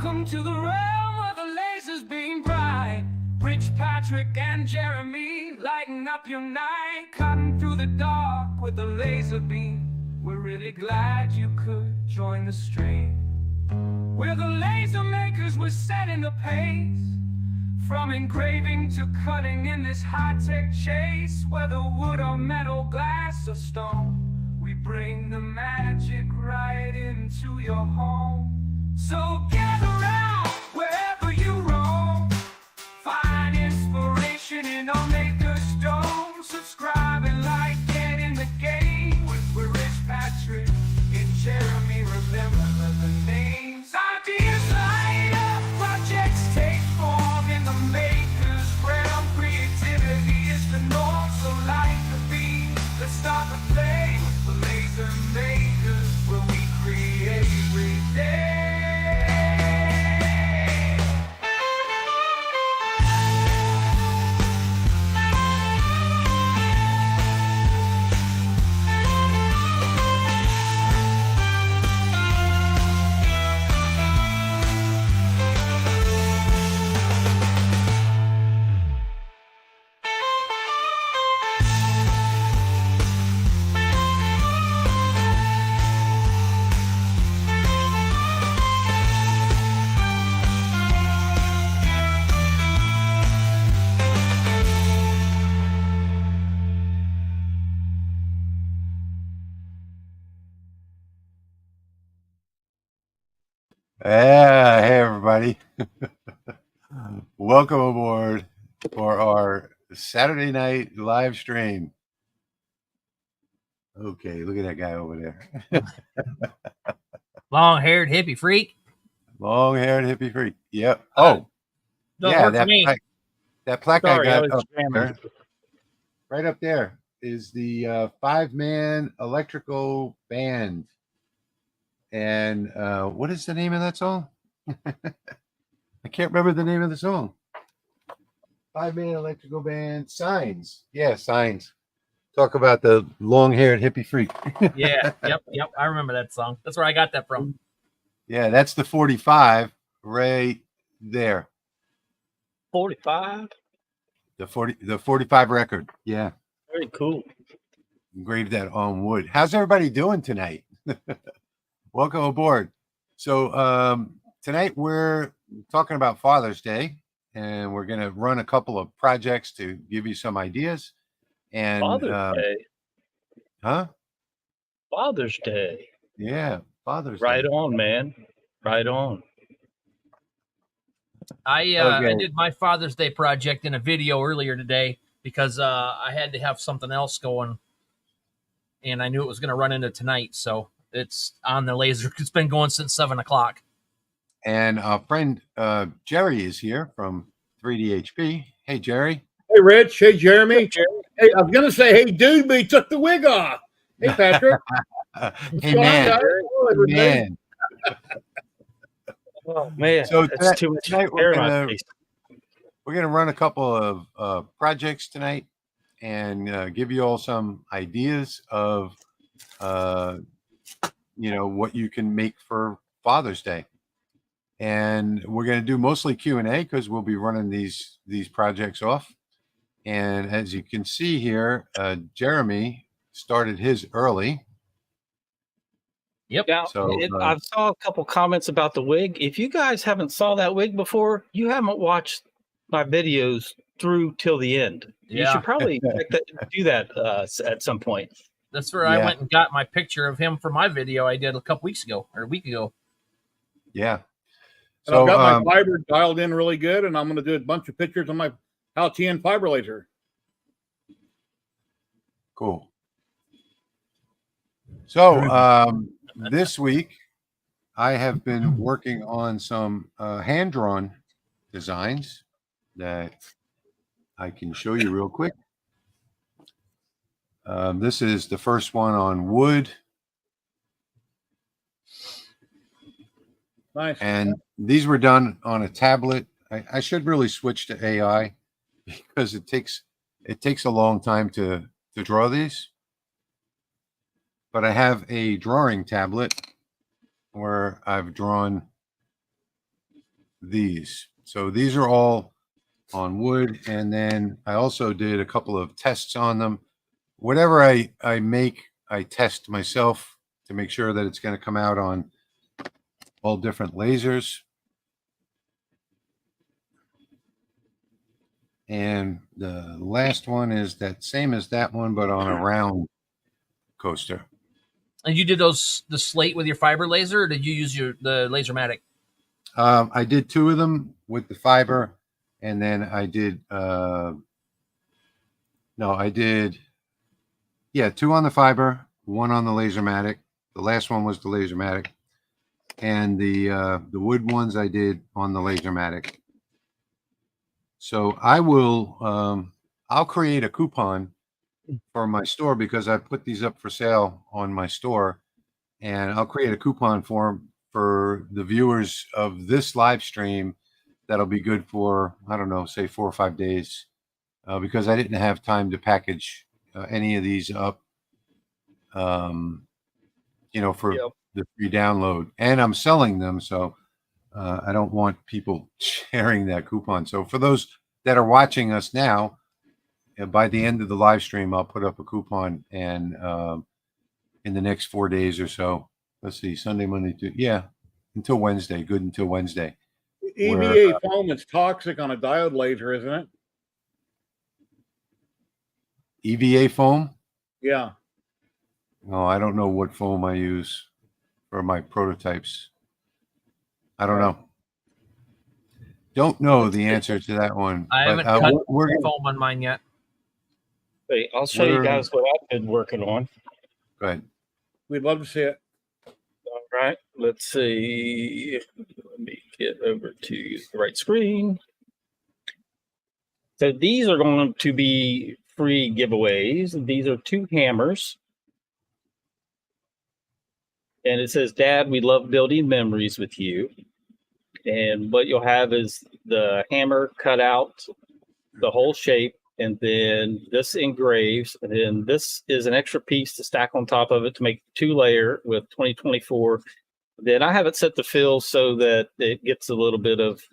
Welcome to the realm where the lasers beam bright. Rich Patrick and Jeremy lighting up your night, cutting through the dark with a laser beam. We're really glad you could join the stream. We're the laser makers, we're setting the pace. From engraving to cutting in this high-tech chase, whether wood or metal, glass or stone, we bring the magic right into your home. So gather round wherever you roam, find inspiration in our maker's dome. Subscribe and like, get in the game with Rich Patrick and Jeremy. Remember the names. Ideas light up, projects take form in the maker's realm. Creativity is the norm, so light the beam. Let's start the play with the laser makers, where we create every day. Yeah, hey everybody. Welcome aboard for our Saturday night live stream. Okay, look at that guy over there. Long-haired hippie freak. Long-haired hippie freak. Yep. Oh, yeah, that plaque I got up there, right up there is the five-man electrical band. And what is the name of that song? I can't remember the name of the song. Five-man electrical band, Signs. Yeah, Signs. Talk about the long-haired hippie freak. Yeah, yep. I remember that song. That's where I got that from. Yeah, that's the 45 right there. 45? The 45 record. Yeah. Very cool. Engraved that on wood. How's everybody doing tonight? Welcome aboard. So tonight we're talking about Father's Day, and we're going to run a couple of projects to give you some ideas. And Father's Day. Huh? Father's Day. Yeah, Father's Right Day. on, man. Right on. I did my Father's Day project in a video earlier today because I had to have something else going, and I knew it was going to run into tonight, so it's on the laser. It's been going since 7 o'clock. And our friend Jerry is here from 3DHP. Hey, Jerry. Hey, Rich. Hey, Jeremy. Hey, I was going to say, hey, dude, but he took the wig off. Hey, Patrick. Hey, man. Man. Oh, man. So that's too much tonight hair on my face. we're going to run a couple of projects tonight and give you all some ideas of, what you can make for Father's Day. And we're going to do mostly Q&A because we'll be running these projects off. And as you can see here, Jeremy started his early. Yep. Now, So, I saw a couple comments about the wig. If you guys haven't saw that wig before, you haven't watched my videos through till the end. You should probably do that at some point. That's where I went and got my picture of him for my video I did a couple weeks ago or a week ago. Yeah. And I've got my fiber dialed in really good, and I'm going to do a bunch of pictures on my Halcyon fiber laser. Cool. So this week, I have been working on some hand-drawn designs that I can show you real quick. This is the first one on wood. Nice. And these were done on a tablet. I should really switch to AI because it takes a long time to draw these. But I have a drawing tablet where I've drawn these. So these are all on wood, and then I also did a couple of tests on them. Whatever I make, I test myself to make sure that it's going to come out on all different lasers. And the last one is that same as that one, but on a round coaster. And you did the slate with your fiber laser, or did you use the LaserMATIC? I did 2 of them with the fiber, and then I did 2 on the fiber, 1 on the LaserMATIC. The last one was the LaserMATIC, and the wood ones I did on the LaserMATIC. So I will I'll create a coupon for my store, because I put these up for sale on my store, and I'll create a coupon for the viewers of this live stream that'll be good for, I don't know, say 4 or 5 days, because I didn't have time to package any of these up, for the free download, and I'm selling them, so I don't want people sharing that coupon. So for those that are watching us now, by the end of the live stream, I'll put up a coupon, and in the next 4 days or so, let's see, Sunday, Monday, until Wednesday, good until Wednesday. EVA foam is toxic on a diode laser, isn't it? EVA foam? Yeah. No, I don't know what foam I use for my prototypes. I don't know. Don't know the answer to that one. I haven't cut foam on mine yet. Wait, I'll show you guys what I've been working on. Go ahead. We'd love to see it. All right, let's see. Let me get over to the right screen. So these are going to be free giveaways. These are 2 hammers. And it says, "Dad, we love building memories with you." And what you'll have is the hammer cut out the whole shape, and then this engraves, and then this is an extra piece to stack on top of it to make 2-layer with 2024. Then I have it set to fill so that it gets a little bit of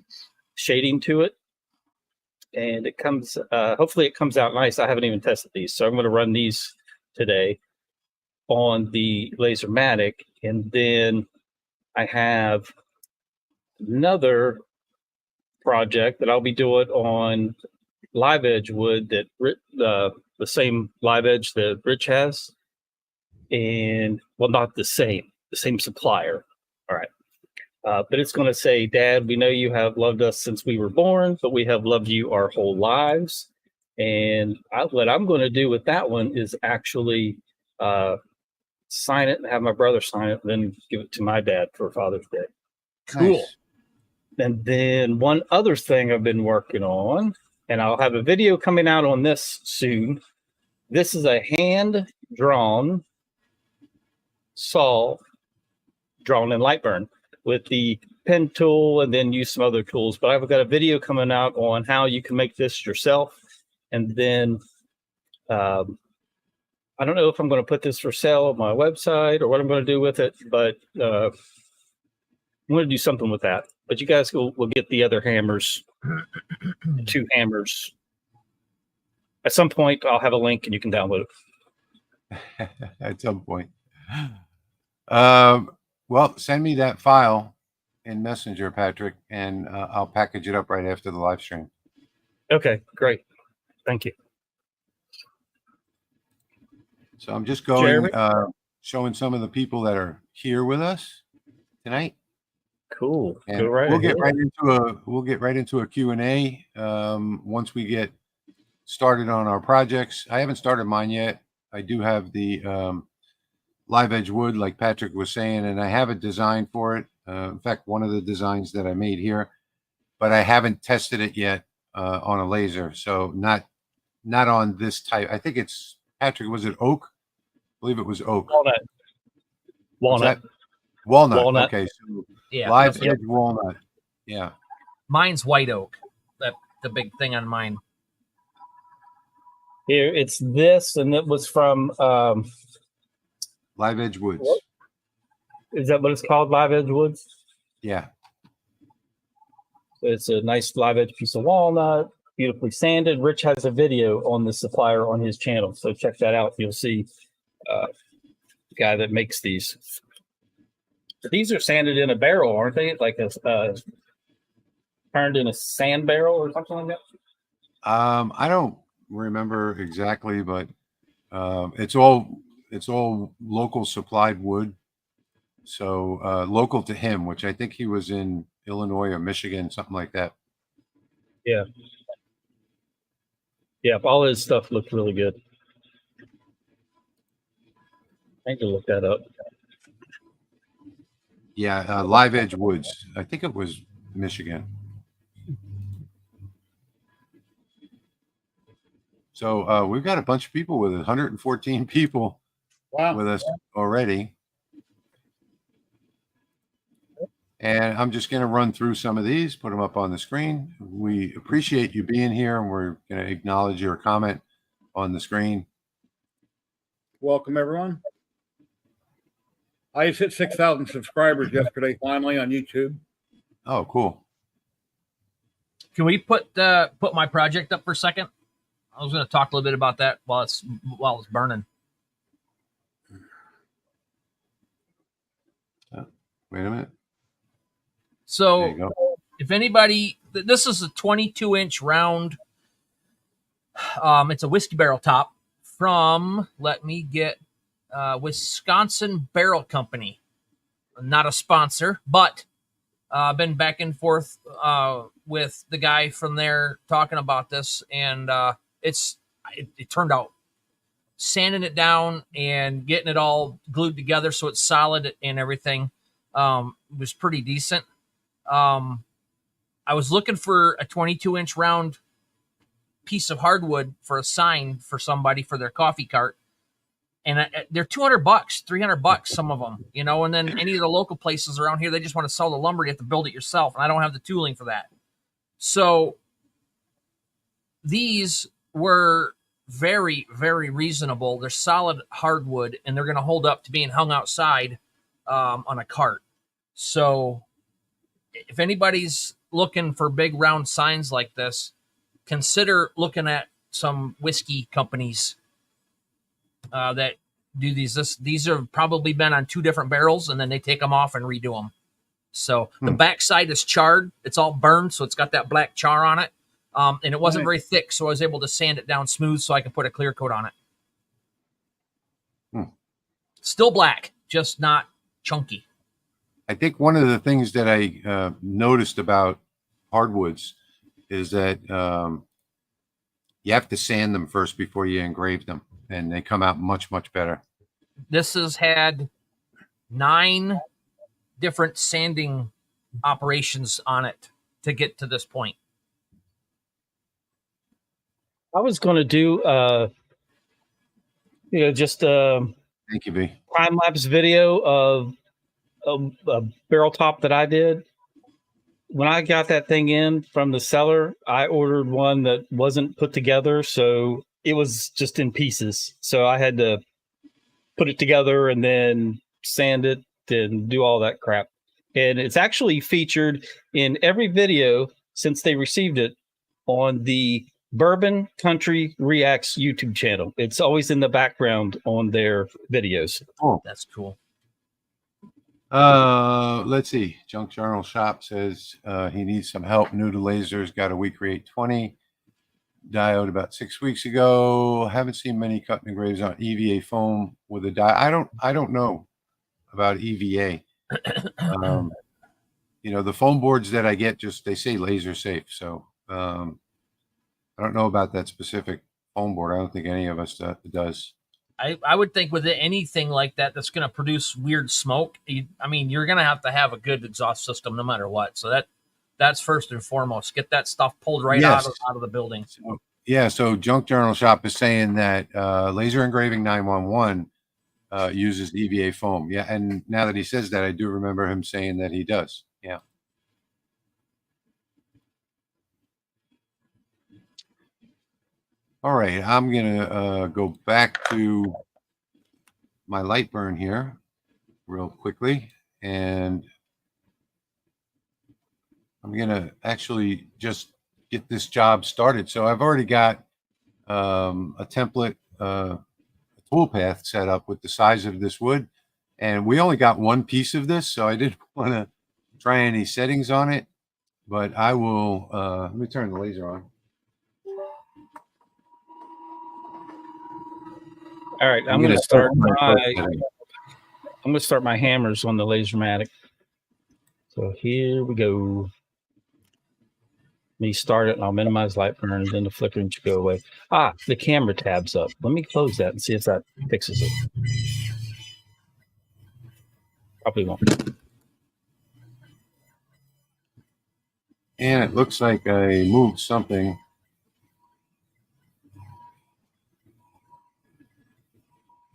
shading to it, and it comes hopefully it comes out nice. I haven't even tested these, so I'm going to run these today on the LaserMATIC. And then I have another project that I'll be doing on live edge wood, that the same live edge that Rich has, and well, not the same supplier. All right. But it's going to say, "Dad, we know you have loved us since we were born, but we have loved you our whole lives." And what I'm going to do with that one is actually sign it and have my brother sign it, and then give it to my dad for Father's Day. Cool. Nice. And then one other thing I've been working on, and I'll have a video coming out on this soon. This is a hand-drawn saw drawn in Lightburn with the pen tool, and then use some other tools. But I've got a video coming out on how you can make this yourself. And then I don't know if I'm going to put this for sale on my website or what I'm going to do with it, but I'm going to do something with that. But you guys will get the other hammers, 2 hammers. At some point, I'll have a link and you can download it. At some point. Well, send me that file in Messenger, Patrick, and I'll package it up right after the live stream. Okay, great. Thank you. So I'm just going, showing some of the people that are here with us tonight. Cool. And Go right we'll ahead. get right into a Q&A once we get started on our projects. I haven't started mine yet. I do have the live edge wood, like Patrick was saying, and I have a design for it. In fact, one of the designs that I made here, but I haven't tested it yet on a laser. So not on this type. I think it's, Patrick, was it oak? I believe it was oak. Walnut. Walnut. Okay, so Yeah, live edge walnut. Yeah. Mine's white oak. That's the big thing on mine. Here, it's this, and it was from Live edge woods. Is that what it's called? Live edge woods? Yeah. It's a nice live edge piece of walnut, beautifully sanded. Rich has a video on the supplier on his channel, so check that out. You'll see the guy that makes these. These are sanded in a barrel, aren't they? Like a turned in a sand barrel or something like that. I don't remember exactly, but it's all local supplied wood. So local to him, which I think he was in Illinois or Michigan, something like that. Yeah. Yeah, all his stuff looked really good. I need to look that up. Yeah, Live Edge Woods. I think it was Michigan. So we've got a bunch of people with 114 people with us already. And I'm just going to run through some of these, put them up on the screen. We appreciate you being here, and we're going to acknowledge your comment on the screen. Welcome, everyone. I just hit 6,000 subscribers yesterday, finally, on YouTube. Oh, cool. Can we put my project up for a second? I was going to talk a little bit about that while it's burning. Wait a minute. So if anybody, this is a 22-inch round. It's a whiskey barrel top from, let me get, Wisconsin Barrel Company. Not a sponsor, but I've been back and forth with the guy from there talking about this, and it turned out. Sanding it down and getting it all glued together so it's solid and everything was pretty decent. I was looking for a 22-inch round piece of hardwood for a sign for somebody for their coffee cart. And they're $200, $300, some of them, you know, and then any of the local places around here, they just want to sell the lumber. You have to build it yourself. And I don't have the tooling for that. So these were very, very reasonable. They're solid hardwood, and they're going to hold up to being hung outside on a cart. So if anybody's looking for big round signs like this, consider looking at some whiskey companies that do these. These have probably been on 2 different barrels, and then they take them off and redo them. So the backside is charred. It's all burned, so it's got that black char on it. And it wasn't very thick, so I was able to sand it down smooth so I can put a clear coat on it. Still black, just not chunky. I think one of the things that I noticed about hardwoods is that you have to sand them first before you engrave them, and they come out much, much better. This has had 9 different sanding operations on it to get to this point. I was going to do, just thank you, B. time lapse video of a barrel top that I did. When I got that thing in from the seller, I ordered one that wasn't put together, so it was just in pieces. So I had to put it together and then sand it and do all that crap. And it's actually featured in every video since they received it on the Bourbon Country Reacts YouTube channel. It's always in the background on their videos. Oh, that's cool. Let's see. Junk Journal Shop says he needs some help. New to lasers, got a Weecreate 20 diode about 6 weeks ago. Haven't seen many cut and engraves on EVA foam with a diode. I don't know about EVA. The foam boards that I get, they say laser safe. So I don't know about that specific foam board. I don't think any of us does. I would think with anything like that that's going to produce weird smoke, you're going to have a good exhaust system no matter what. So that's first and foremost. Get that stuff pulled right out of the building. So Junk Journal Shop is saying that Laser Engraving 911 uses EVA foam. Yeah, and now that he says that, I do remember him saying that he does. Yeah. All right, I'm going to go back to my Lightburn here real quickly. And I'm going to actually just get this job started. So I've already got a template, a toolpath set up with the size of this wood. And we only got one piece of this, so I didn't want to try any settings on it. But I will, let me turn the laser on. All right, I'm going to start my hammers on the LaserMATIC. So here we go. Let me start it and I'll minimize Lightburn and then the flickering should go away. Ah, the camera tab's up. Let me close that and see if that fixes it. Probably won't. And it looks like I moved something.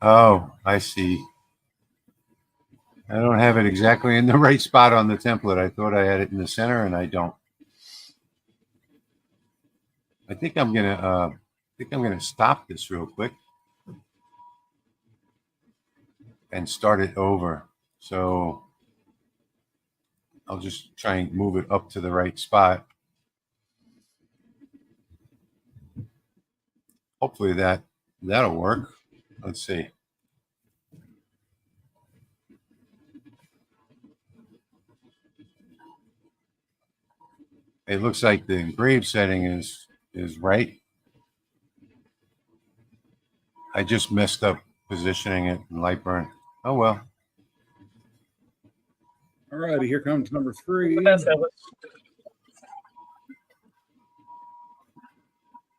Oh, I see. I don't have it exactly in the right spot on the template. I thought I had it in the center, and I don't. I think I'm gonna stop this real quick and start it over. So I'll just try and move it up to the right spot. Hopefully that'll work. Let's see. It looks like the engrave setting is right. I just messed up positioning it in Lightburn. Oh well. All righty, here comes number 3.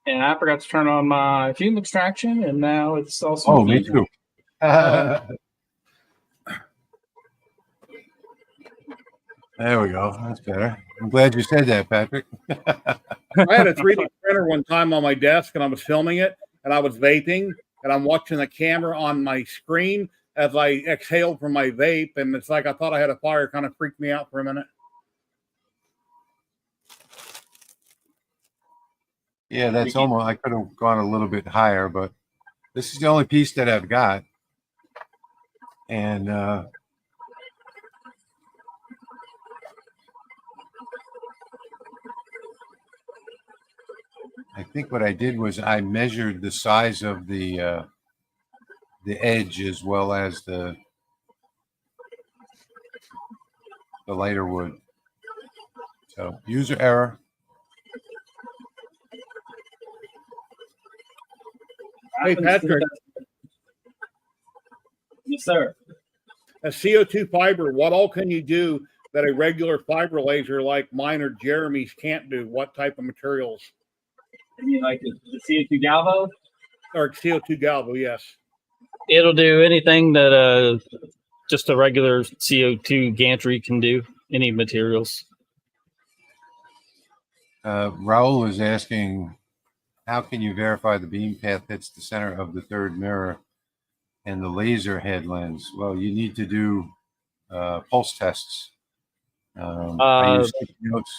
And I forgot to turn on my fume extraction, and now it's also. Oh, me too. There we go. That's better. I'm glad you said that, Patrick. I had a 3D printer one time on my desk, and I was filming it, and I was vaping, and I'm watching the camera on my screen as I exhaled from my vape, and it's like I thought I had a fire. Kind of freaked me out for a minute. Yeah, that's almost, I could have gone a little bit higher, but this is the only piece that I've got. And I think what I did was I measured the size of the edge as well as the lighter wood. So user error. Hey, Patrick. Yes, sir. A CO2 fiber, what all can you do that a regular fiber laser like mine or Jeremy's can't do? What type of materials? You mean like the CO2 galvo? Or CO2 galvo, yes. It'll do anything that just a regular CO2 gantry can do, any materials. Raul is asking, how can you verify the beam path hits the center of the third mirror and the laser head lens? Well, you need to do pulse tests. I use sticky notes.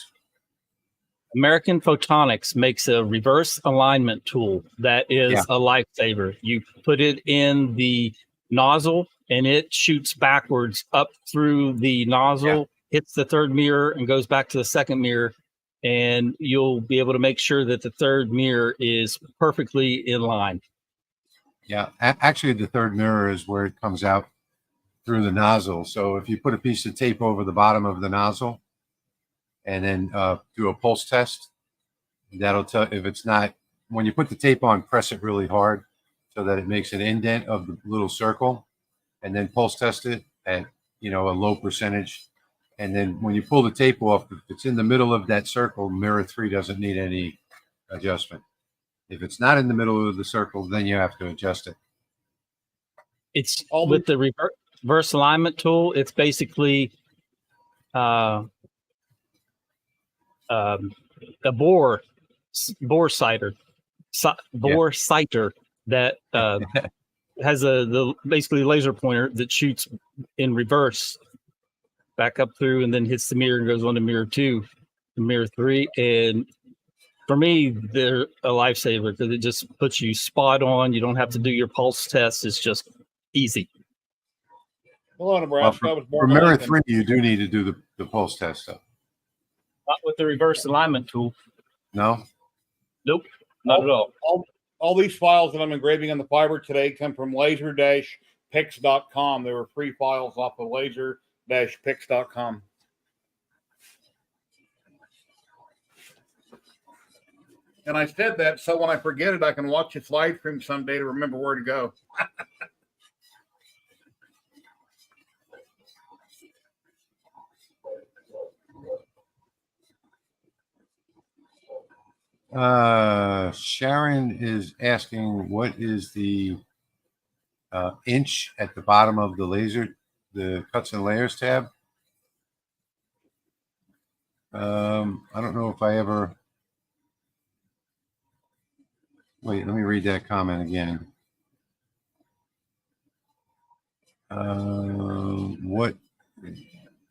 American Photonics makes a reverse alignment tool that is a lifesaver. You put it in the nozzle and it shoots backwards up through the nozzle, hits the third mirror and goes back to the second mirror. And you'll be able to make sure that the third mirror is perfectly in line. Yeah, actually the third mirror is where it comes out through the nozzle. So if you put a piece of tape over the bottom of the nozzle and then do a pulse test, that'll tell if it's not, when you put the tape on, press it really hard so that it makes an indent of the little circle, and then pulse test it at, a low percentage. And then when you pull the tape off, if it's in the middle of that circle, mirror 3 doesn't need any adjustment. If it's not in the middle of the circle, then you have to adjust it. It's all with the reverse alignment tool. It's basically a bore sighter that has the basically laser pointer that shoots in reverse back up through and then hits the mirror and goes on to mirror 2 and mirror 3. And for me, they're a lifesaver because it just puts you spot on. You don't have to do your pulse test. It's just easy. Hello, Nebraska. Well, for mirror 3, you do need to do the pulse test, though. Not with the reverse alignment tool. No. Nope, not at all. All these files that I'm engraving on the fiber today come from laser-pix.com. They were free files off of laser-pix.com. And I said that so when I forget it, I can watch this live stream someday to remember where to go. Sharon is asking, what is the inch at the bottom of the laser, the cuts and layers tab? I don't know if I ever. Wait, let me read that comment again. What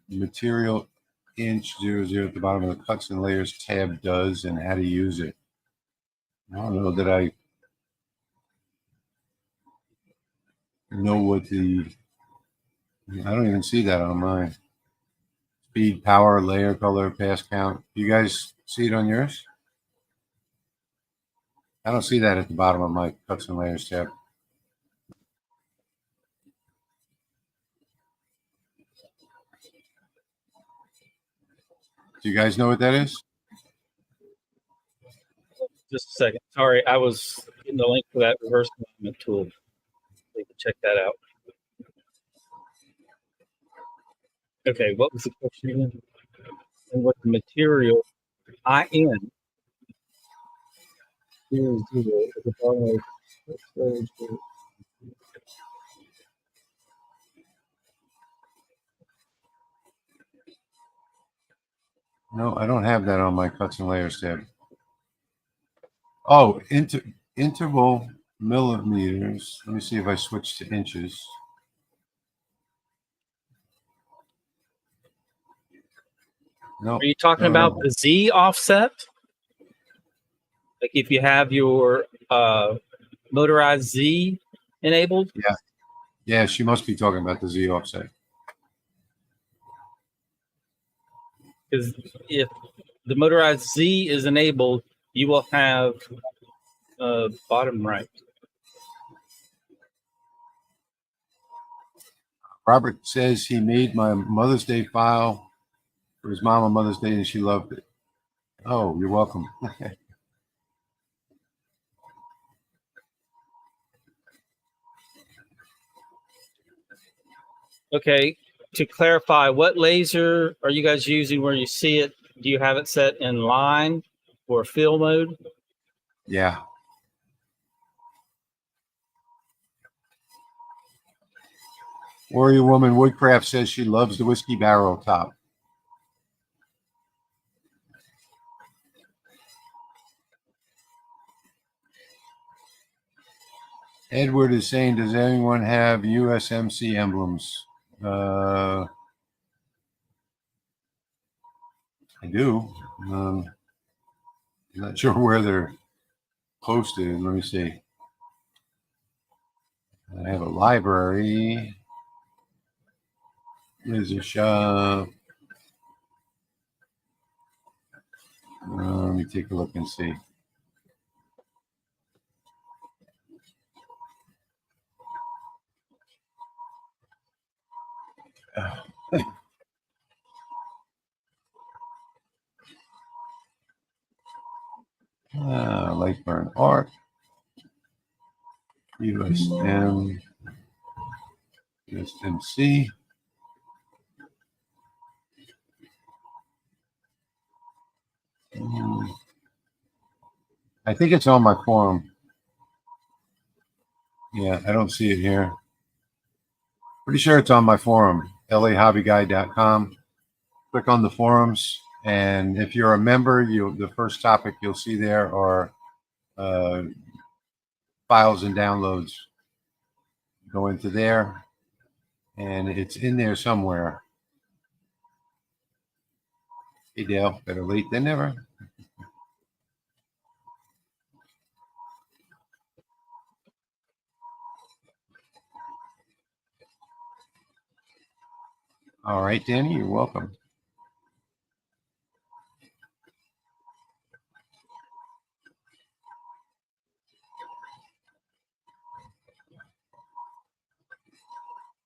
material inch 00 at the bottom of the cuts and layers tab does and how to use it? I don't know that I know what I don't even see that on mine. Speed, power, layer, color, pass count. You guys see it on yours? I don't see that at the bottom of my cuts and layers tab. Do you guys know what that is? Just a second. Sorry, I was getting the link for that reverse alignment tool. You can check that out. Okay, what was the question again? And what the material IN 00 at the bottom of No, I don't have that on my cuts and layers tab. Oh, interval millimeters. Let me see if I switch to inches. No. Are you talking about the Z offset? Like if you have your motorized Z enabled? Yeah. Yeah, she must be talking about the Z offset. Because if the motorized Z is enabled, you will have bottom right. Robert says he made my Mother's Day file for his mom on Mother's Day and she loved it. Oh, you're welcome. Okay, to clarify, what laser are you guys using where you see it? Do you have it set in line or fill mode? Yeah. Warrior Woman Woodcraft says she loves the whiskey barrel top. Edward is saying, does anyone have USMC emblems? I do. I'm not sure where they're posted. Let me see. I have a library. There's a shop. Let me take a look and see. Lightburn Art. USMC. I think it's on my forum. Yeah, I don't see it here. Pretty sure it's on my forum, lahobbyguide.com. Click on the forums, and if you're a member, the first topic you'll see there are files and downloads. Go into there, and it's in there somewhere. Hey, Dale, better late than never. All right, Danny, you're welcome.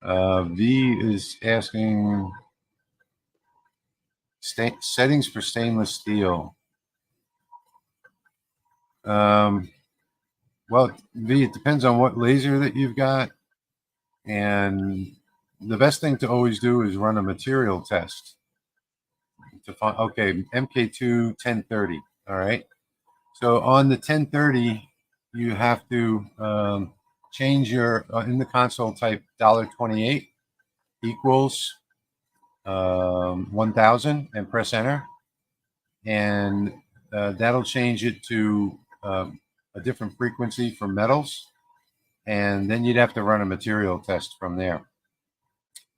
V is asking settings for stainless steel. Well, V, it depends on what laser that you've got. And the best thing to always do is run a material test to find, okay, MK2 1030. All right. So on the 1030, you have to change your, in the console, type $28 equals 1000 and press enter. And that'll change it to a different frequency for metals. And then you'd have to run a material test from there.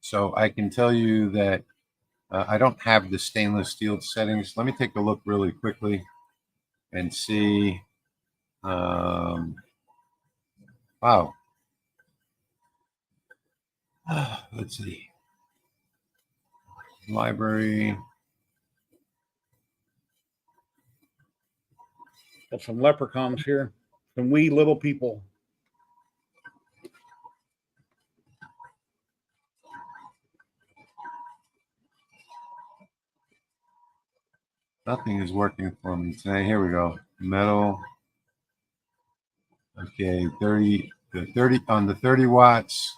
So I can tell you that I don't have the stainless steel settings. Let me take a look really quickly and see. Wow. Let's see. Library. Got some leprechauns here. Some wee little people. Nothing is working for me today. Here we go. Metal. Okay, 30 on the 30 watts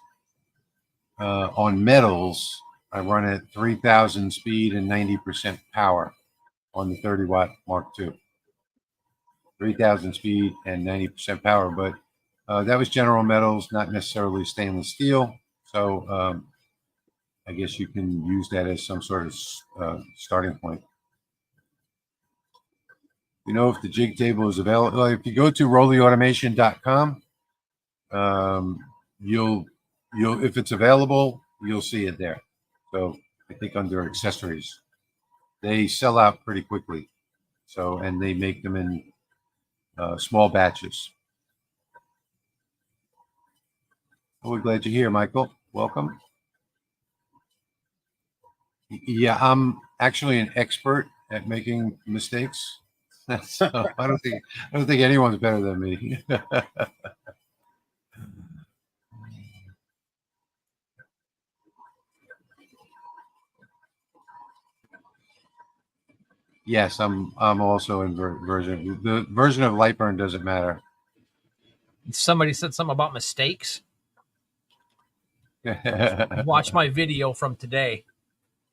on metals. I run at 3000 speed and 90% power on the 30 watt Mark II. 3000 speed and 90% power, but that was General Metals, not necessarily stainless steel. So I guess you can use that as some sort of starting point. You know, if the jig table is available, if you go to rollyautomation.com, you'll if it's available, you'll see it there. So I think under accessories, they sell out pretty quickly. So, and they make them in small batches. Oh, we're glad you're here, Michael. Welcome. Yeah, I'm actually an expert at making mistakes. So I don't think anyone's better than me. Yes, I'm also in version. The version of Lightburn doesn't matter. Somebody said something about mistakes. Watch my video from today.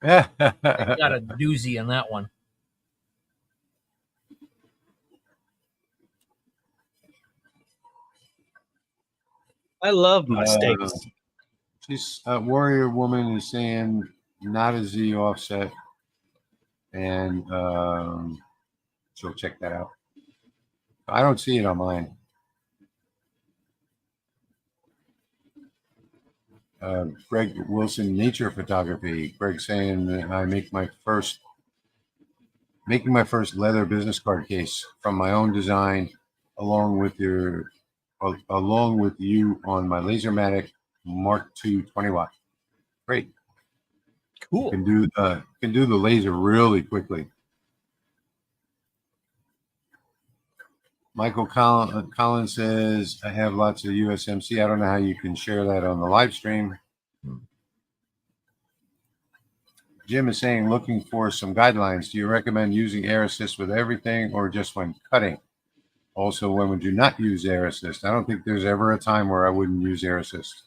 I got a doozy on that one. I love mistakes. She's Warrior Woman is saying not a Z offset, and she'll check that out. I don't see it on mine. Greg Wilson, Nature Photography. Greg saying that I making my first leather business card case from my own design, along with you on my LaserMATIC Mark II 20 watt. Great, cool. Can do the laser really quickly. Michael Collins says, I have lots of USMC. I don't know how you can share that on the live stream. Jim is saying, looking for some guidelines. Do you recommend using air assist with everything or just when cutting? Also, when would you not use air assist? I don't think there's ever a time where I wouldn't use air assist.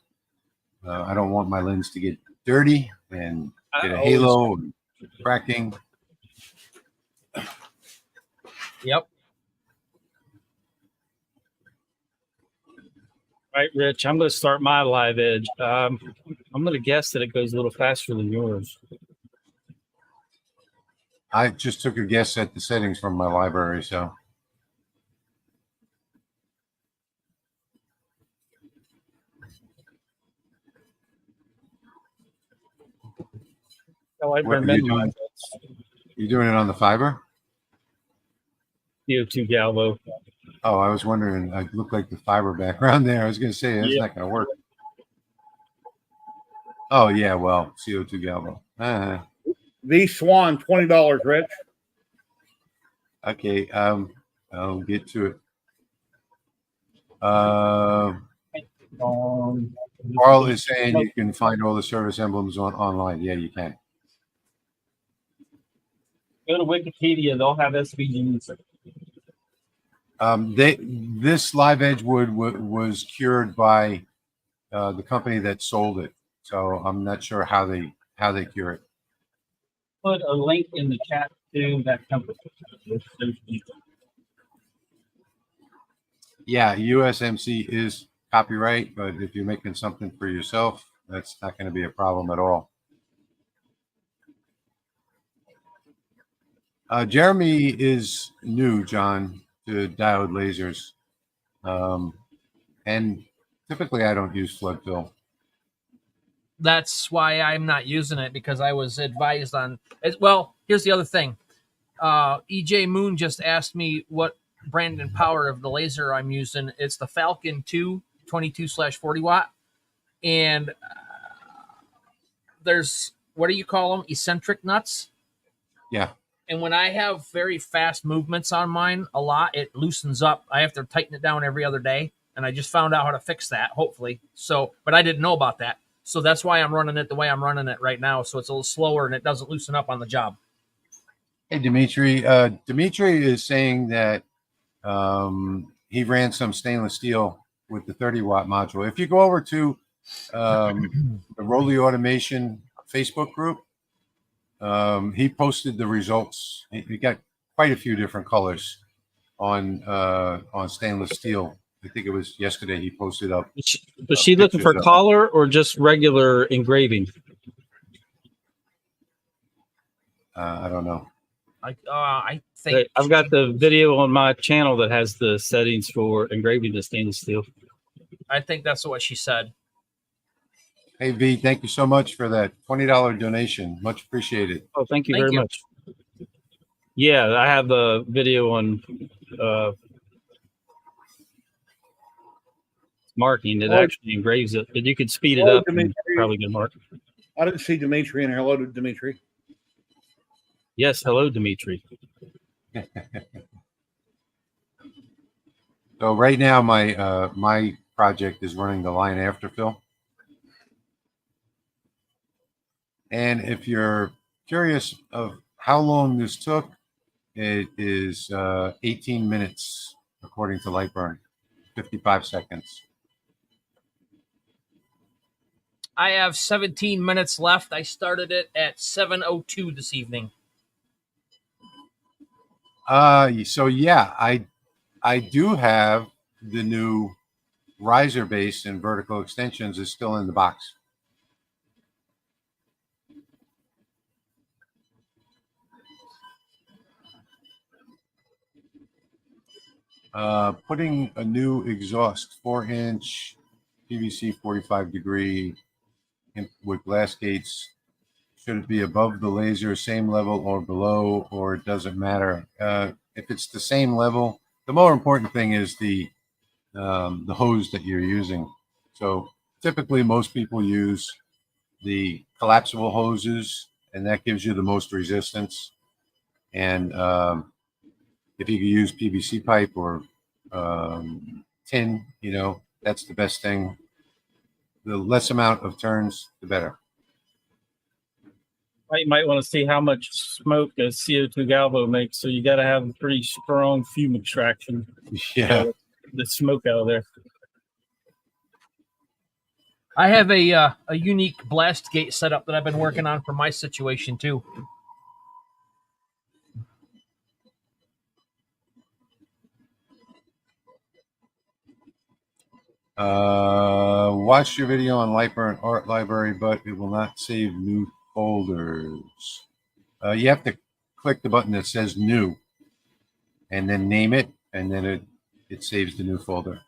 I don't want my lens to get dirty and get a halo and cracking. Yep. All right, Rich, I'm going to start my live edge. I'm going to guess that it goes a little faster than yours. I just took a guess at the settings from my library, so. Lightburn you doing it on the fiber? CO2 galvo. Oh, I was wondering. I look like the fiber background there. I was going to say that's not going to work. Oh yeah, well, CO2 galvo. The Swan, $20, Rich. Okay, I'll get to it. Carl is saying you can find all the service emblems online. Yeah, you can. Go to Wikipedia; they'll have SVGs. This live edge wood was cured by the company that sold it, so I'm not sure how they cure it. Put a link in the chat to that company. Yeah, USMC is copyright, but if you're making something for yourself, that's not going to be a problem at all. Jeremy is new, John, to diode lasers. And typically I don't use flood fill. That's why I'm not using it, because I was advised on it. Well, here's the other thing. EJ Moon just asked me what brand and power of the laser I'm using. It's the Falcon 2 22/40 watt. And there's, what do you call them? Eccentric nuts. Yeah. And when I have very fast movements on mine, a lot, it loosens up. I have to tighten it down every other day. And I just found out how to fix that, hopefully. So, but I didn't know about that. So that's why I'm running it the way I'm running it right now. So it's a little slower and it doesn't loosen up on the job. Hey, Dimitri. Dimitri is saying that he ran some stainless steel with the 30-watt module. If you go over to the Rolly Automation Facebook group, he posted the results. He got quite a few different colors on stainless steel. I think it was yesterday he posted up. Was she looking for color or just regular engraving? I don't know. I think I've got the video on my channel that has the settings for engraving the stainless steel. I think that's what she said. Hey, V, thank you so much for that $20 donation. Much appreciated. Oh, thank you very much. Yeah, I have the video on marking. It actually engraves it, but you could speed it up and probably get mark. I didn't see Dimitri in here. Hello to Dimitri. Yes, hello, Dimitri. So right now, my project is running the line afterfill. And if you're curious of how long this took, it is 18 minutes, according to Lightburn, 55 seconds. I have 17 minutes left. I started it at 7:02 this evening. So yeah, I do have the new riser base and vertical extensions is still in the box. Putting a new exhaust 4-inch PVC 45 degree with glass gates. Should it be above the laser, same level, or below, or it doesn't matter? If it's the same level, the more important thing is the hose that you're using. So typically most people use the collapsible hoses, and that gives you the most resistance. And if you can use PVC pipe or tin, you know, that's the best thing. The less amount of turns, the better. You might want to see how much smoke a CO2 galvo makes. So you got to have a pretty strong fume extraction. Yeah. The smoke out of there. I have a unique blast gate setup that I've been working on for my situation too. Watch your video on Lightburn Art Library, but it will not save new folders. You have to click the button that says new and then name it, and then it saves the new folder.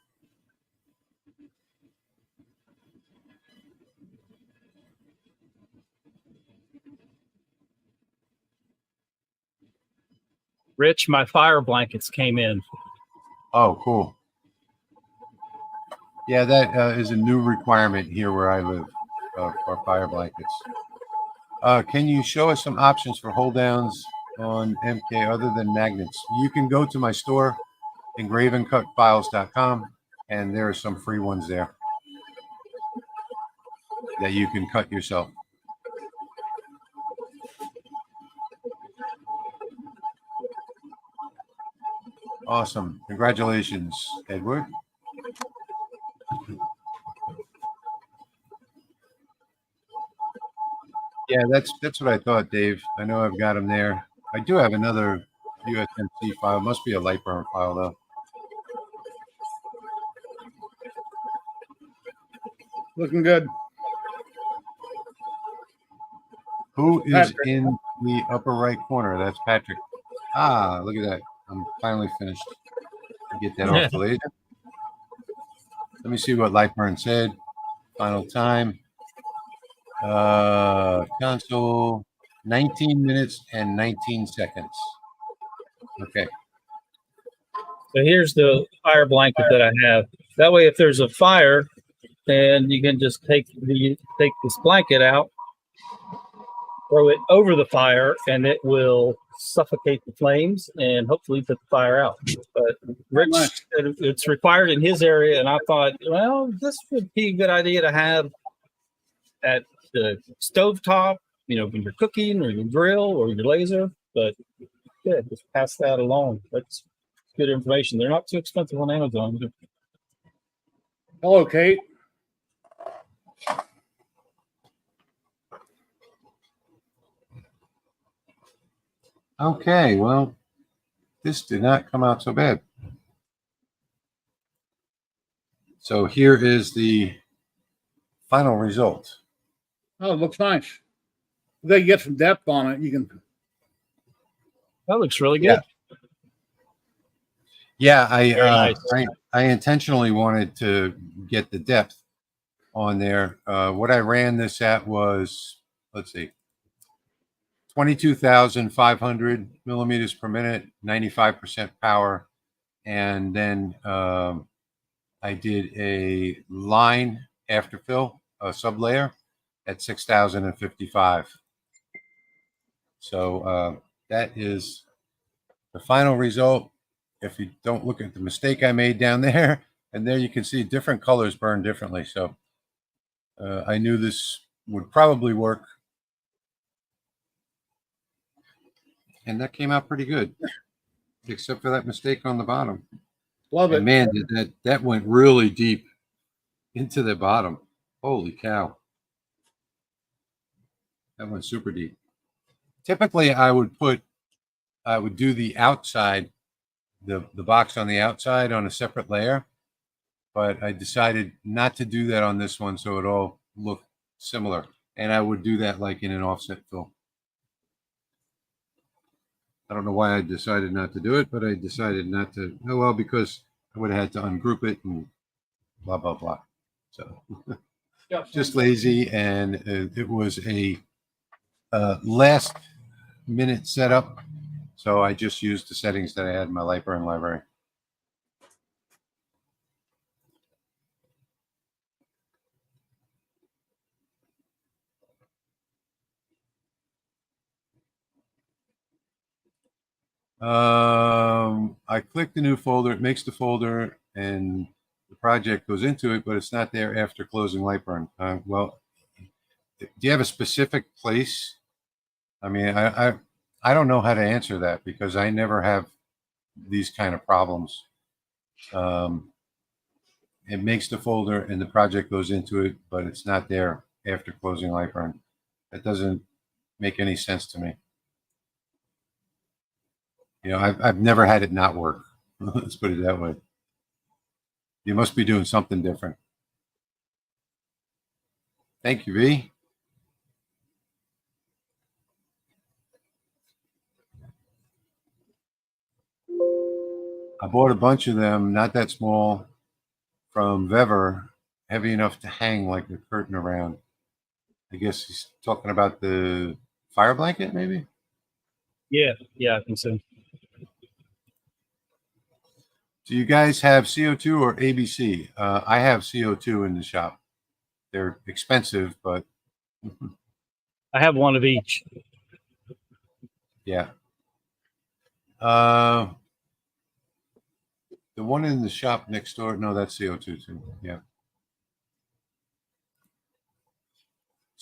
Rich, my fire blankets came in. Oh, cool. Yeah, that is a new requirement here where I live for fire blankets. Can you show us some options for hold downs on MK other than magnets? You can go to my store, engraveandcutfiles.com, and there are some free ones there. that you can cut yourself. Awesome. Congratulations, Edward. Yeah, that's what I thought, Dave. I know I've got them there. I do have another USMC file. It must be a Lightburn file, though. Looking good. Who is Patrick in the upper right corner? That's Patrick. Ah, look at that. I'm finally finished. Get that off the laser. Let me see what Lightburn said. Final time. Console, 19 minutes and 19 seconds. Okay. So here's the fire blanket that I have. That way, if there's a fire, then you can just take this blanket out, throw it over the fire, and it will suffocate the flames and hopefully put the fire out. But Rich said it's required in his area, and I thought, well, this would be a good idea to have at the stovetop, you know, when you're cooking or your grill or your laser. But yeah, just pass that along. That's good information. They're not too expensive on Amazon. Hello, Kate. Okay, well, this did not come out so bad. So here is the final result. Oh, it looks nice. They get some depth on it. You can. That looks really good. Yeah, Nice. I intentionally wanted to get the depth on there. What I ran this at was, let's see, 22,500 millimeters per minute, 95% power. And then I did a line afterfill, a sublayer at 6,055. So that is the final result. If you don't look at the mistake I made down there, and there you can see different colors burn differently. So I knew this would probably work. And that came out pretty good, except for that mistake on the bottom. Love it. And man, that went really deep into the bottom. Holy cow. That went super deep. Typically, I would do the outside, the box on the outside on a separate layer, but I decided not to do that on this one, so it all looked similar. And I would do that like in an offset fill. I don't know why I decided not to do it, but I decided not to. Oh, well, because I would have had to ungroup it and blah, blah, blah. So just lazy. And it was a last minute setup. So I just used the settings that I had in my Lightburn library. I click the new folder, it makes the folder, and the project goes into it, but it's not there after closing Lightburn. Well, do you have a specific place? I mean, I don't know how to answer that because I never have these kind of problems. It makes the folder and the project goes into it, but it's not there after closing Lightburn. That doesn't make any sense to me. You know, I've never had it not work. Let's put it that way. You must be doing something different. Thank you, V. I bought a bunch of them, not that small, from Vever, heavy enough to hang like a curtain around. I guess he's talking about the fire blanket, maybe? Yeah, I think so. Do you guys have CO2 or ABC? I have CO2 in the shop. They're expensive, but I have one of each. Yeah. The one in the shop next door, no, that's CO2 too. Yeah.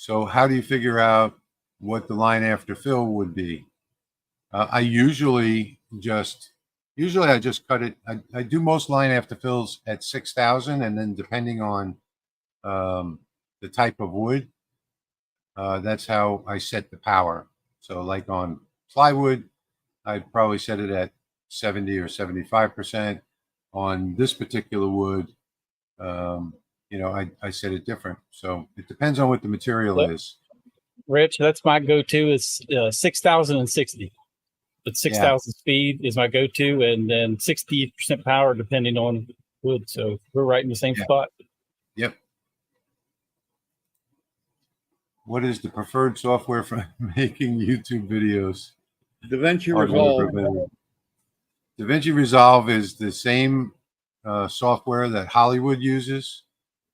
So how do you figure out what the line after fill would be? I usually just cut it. I do most line after fills at 6,000, and then depending on the type of wood, that's how I set the power. So like on plywood, I'd probably set it at 70 or 75%. On this particular wood, you know, I set it different. So it depends on what the material is. Rich, that's my go-to is 6,060. But 6,000 speed is my go-to, and then 60% power depending on wood. So we're right in the same spot. Yep. What is the preferred software for making YouTube videos? DaVinci Resolve. DaVinci Resolve is the same software that Hollywood uses,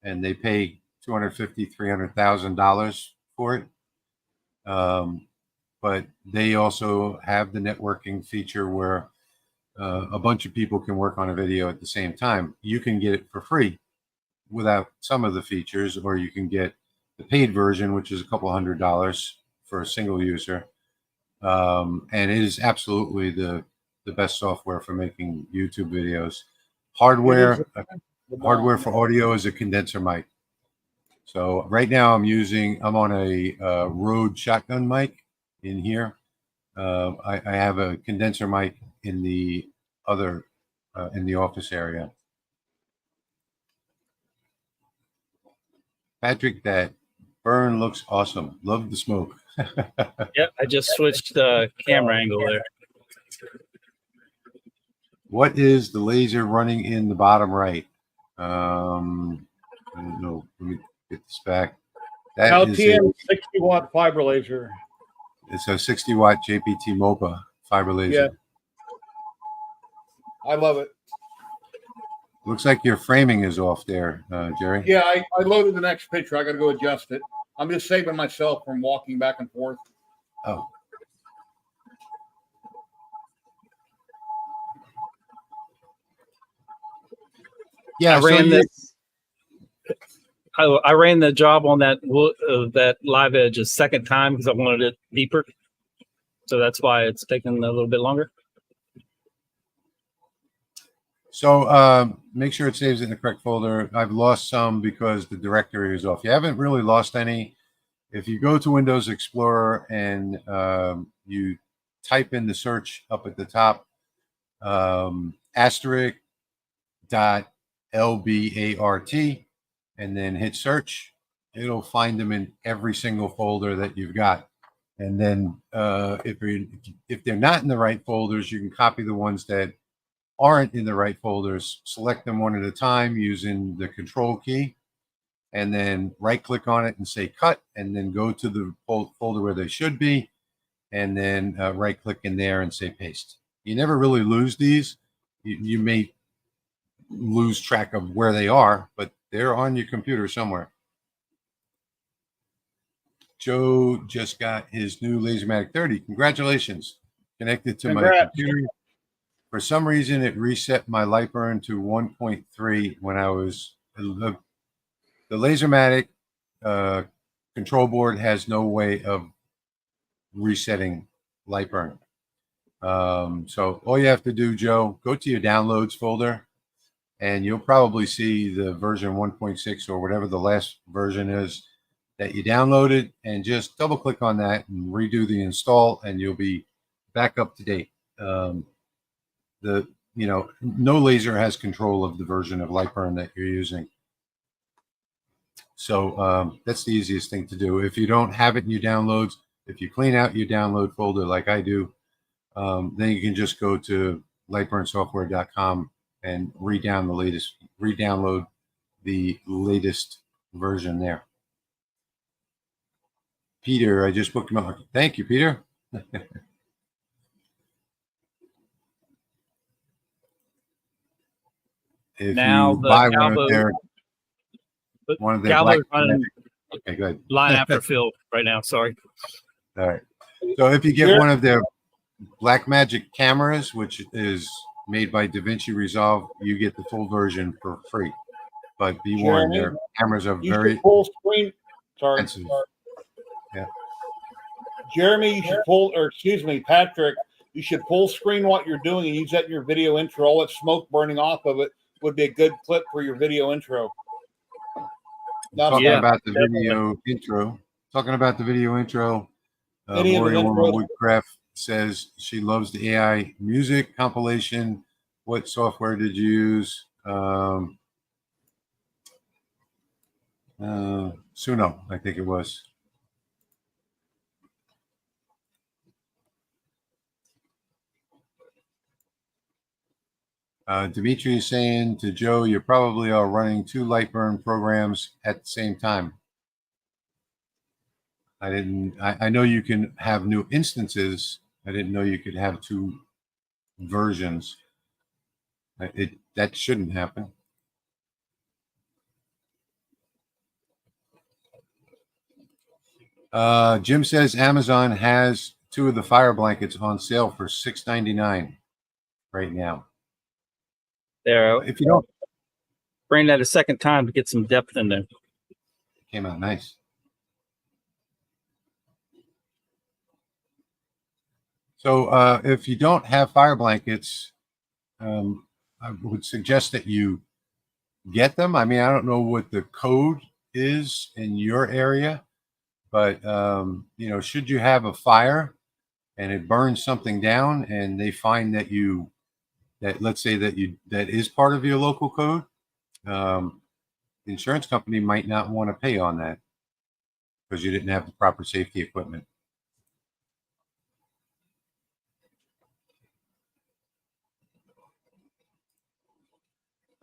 and they pay $250,000, $300,000 for it. But they also have the networking feature where a bunch of people can work on a video at the same time. You can get it for free without some of the features, or you can get the paid version, which is a couple $100 for a single user. And it is absolutely the best software for making YouTube videos. Hardware for audio is a condenser mic. So right now I'm on a Rode shotgun mic in here. I have a condenser mic in the other in the office area. Patrick, that burn looks awesome. Love the smoke. Yep, I just switched the camera angle there. What is the laser running in the bottom right? I don't know. Let me get this back. That LTM 60-watt fiber laser. It's a 60-watt JPT MOPA fiber laser. Yeah. I love it. Looks like your framing is off there, Jerry. Yeah, I loaded the next picture. I got to go adjust it. I'm just saving myself from walking back and forth. Oh. Yeah, I ran the job on that live edge a second time because I wanted it deeper. So that's why it's taking a little bit longer. So make sure it saves in the correct folder. I've lost some because the directory is off. You haven't really lost any. If you go to Windows Explorer and you type in the search up at the top, *.lbart, and then hit search, it'll find them in every single folder that you've got. And then if they're not in the right folders, you can copy the ones that aren't in the right folders, select them one at a time using the control key, and then right click on it and say cut, and then go to the folder where they should be, and then right click in there and say paste. You never really lose these. You may lose track of where they are, but they're on your computer somewhere. Joe just got his new LaserMATIC 30. Congratulations. Connected to my computer. For some reason, it reset my Lightburn to 1.3 when I was... The LaserMATIC control board has no way of resetting Lightburn. So all you have to do, Joe, go to your downloads folder, and you'll probably see the version 1.6 or whatever the last version is that you downloaded, and just double click on that and redo the install, and you'll be back up to date. No laser has control of the version of Lightburn that you're using. So that's the easiest thing to do. If you don't have it in your downloads, if you clean out your download folder like I do, then you can just go to lightburnsoftware.com and re-download the latest version there. Peter, I just booked him up. Thank you, Peter. If now you buy one of their black magic, okay, good. Line after fill right now. Sorry. All right. So if you get one of their Blackmagic cameras, which is made by DaVinci Resolve, you get the full version for free. But be warned, their cameras are very full screen. expensive. Yeah. Jeremy, you should Patrick, you should full screen what you're doing and use that in your video intro. All that smoke burning off of it would be a good clip for your video intro. Talking about the video intro. Talking about the video intro. Warrior Woman Woodcraft says she loves the AI music compilation. What software did you use? Suno, I think it was. Dimitri is saying to Joe, you probably are running 2 Lightburn programs at the same time. I know you can have new instances. I didn't know you could have 2 versions. That shouldn't happen. Jim says Amazon has 2 of the fire blankets on sale for $6.99 right now. There, if you don't bring that a second time to get some depth in there. Came out nice. So if you don't have fire blankets, I would suggest that you get them. I mean, I don't know what the code is in your area, but you know, should you have a fire and it burns something down, and they find that let's say that is part of your local code, the insurance company might not want to pay on that because you didn't have the proper safety equipment.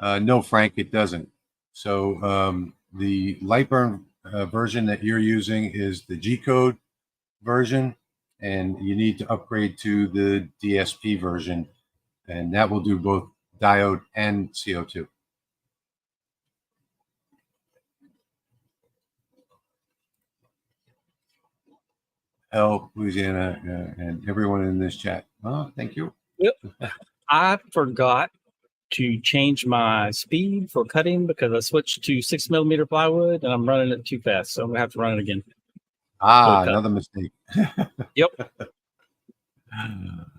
No, Frank, it doesn't. So the Lightburn version that you're using is the G code version, and you need to upgrade to the DSP version, and that will do both diode and CO2. Help, Louisiana, and everyone in this chat. Oh, thank you. Yep. I forgot to change my speed for cutting because I switched to 6mm plywood and I'm running it too fast, so I'm gonna have to run it again. Another mistake. Yep.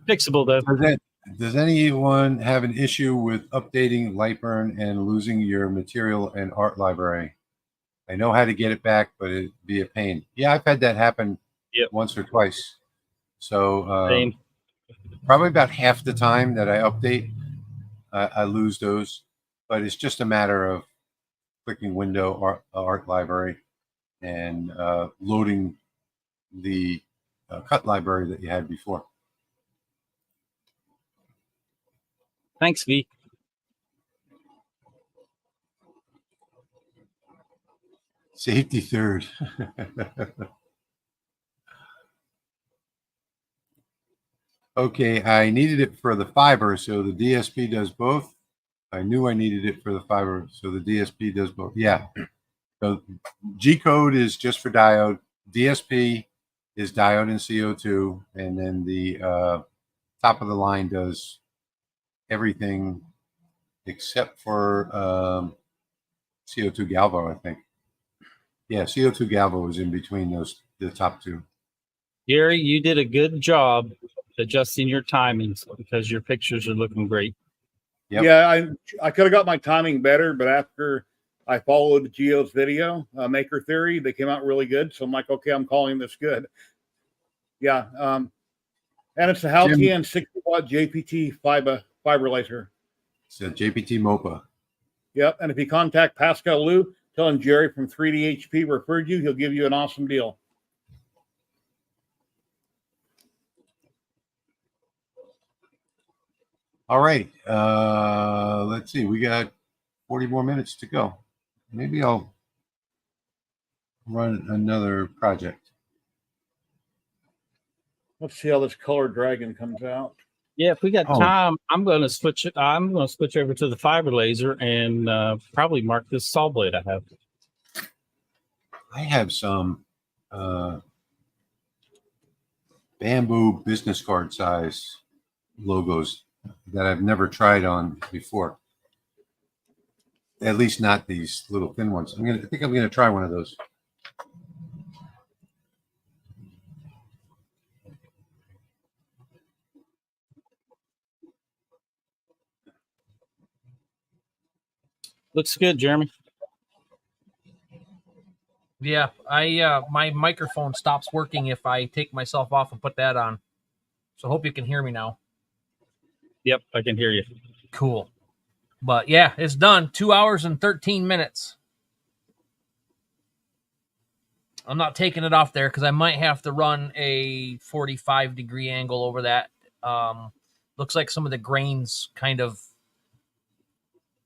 Fixable though. Does anyone have an issue with updating Lightburn and losing your material and art library? I know how to get it back, but it'd be a pain. Yeah, I've had that happen once or twice. So probably about half the time that I update, I lose those. But it's just a matter of clicking Window Art Library and loading the cut library that you had before. Thanks, V. Safety third. Okay, I needed it for the fiber, so the DSP does both. I knew I needed it for the fiber, so the DSP does both. Yeah. So G code is just for diode. DSP is diode and CO2, and then the top of the line does everything except for CO2 Galvo, I think. Yeah, CO2 Galvo is in between the top 2. Gary, you did a good job adjusting your timings because your pictures are looking great. Yep. Yeah, I could have got my timing better, but after I followed Gio's video, Maker Theory, they came out really good. So I'm like, okay, I'm calling this good. Yeah. And it's a Halcyon 60-watt JPT fiber laser. It's a JPT MOPA. Yep. And if you contact Pascal Liu, tell him Jerry from 3D HP referred you, he'll give you an awesome deal. All right. Let's see. We got 40 more minutes to go. Maybe I'll run another project. Let's see how this color dragon comes out. Yeah, if we got time, I'm going to switch it. I'm going to switch over to the fiber laser and probably mark this saw blade I have. I have some bamboo business card size logos that I've never tried on before. At least not these little thin ones. I think I'm gonna try one of those. Looks good, Jeremy. Yeah, my microphone stops working if I take myself off and put that on. So hope you can hear me now. Yep, I can hear you. Cool. But yeah, it's done. 2 hours and 13 minutes. I'm not taking it off there because I might have to run a 45-degree angle over that. Looks like some of the grains kind of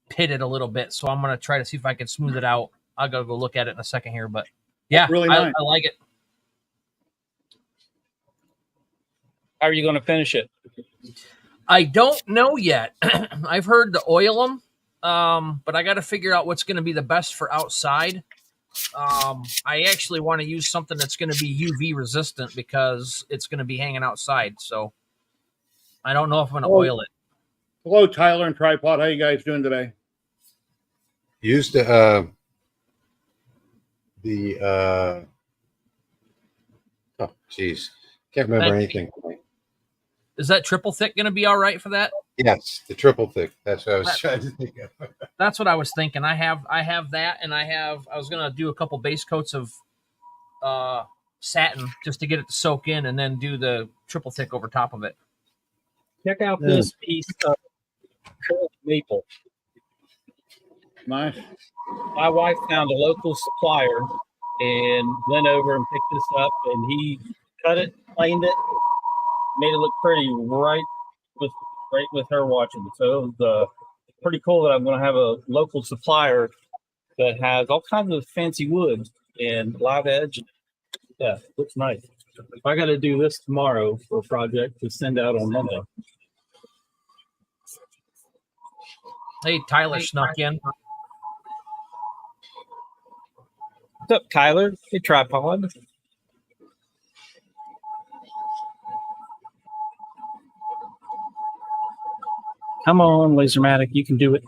pitted a little bit, so I'm going to try to see if I can smooth it out. I'll go look at it in a second here, but yeah, really nice. I like it. How are you going to finish it? I don't know yet. I've heard to oil them, but I got to figure out what's going to be the best for outside. I actually want to use something that's going to be UV resistant because it's going to be hanging outside. So I don't know if I'm going to oil it. Hello, Tyler and Tripod. How you guys doing today? Used to oh geez, can't remember anything. Is that triple thick going to be all right for that? Yes, the triple thick. That's what I was trying to think of. That's what I was thinking. I have that, and I was going to do a couple base coats of satin just to get it to soak in, and then do the triple thick over top of it. Check out this piece of curved maple. Nice. My wife found a local supplier and went over and picked this up, and he cut it, planed it, made it look pretty right with her watching it. So it was pretty cool that I'm going to have a local supplier that has all kinds of fancy wood and live edge. Yeah, looks nice. I got to do this tomorrow for a project to send out on Monday. Hey, Tyler snuck in. What's up, Tyler? Hey, Tripod. Come on, LaserMATIC, you can do it.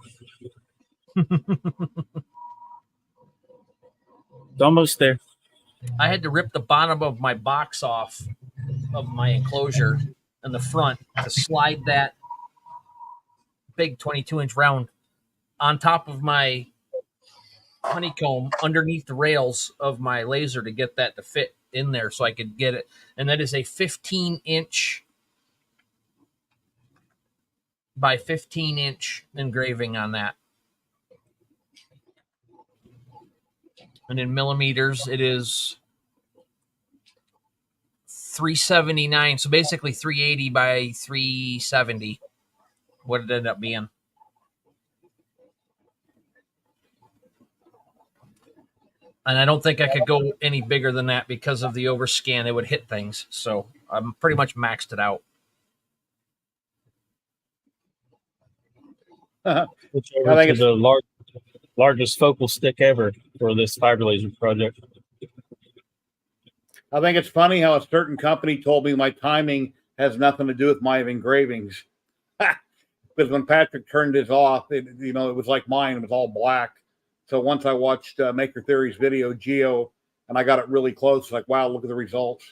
It's almost there. I had to rip the bottom of my box off of my enclosure in the front to slide that big 22-inch round on top of my honeycomb underneath the rails of my laser to get that to fit in there so I could get it. And that is a 15-inch by 15-inch engraving on that. And in millimeters, it is 379. So basically 380 by 370. What it ended up being. And I don't think I could go any bigger than that because of the overscan. It would hit things. So I'm pretty much maxed it out. Which I think it's the largest focal stick ever for this fiber laser project. I think it's funny how a certain company told me my timing has nothing to do with my engravings. Because when Patrick turned his off, it was like mine. It was all black. So once I watched Maker Theory's video, Geo, and I got it really close, like, wow, look at the results.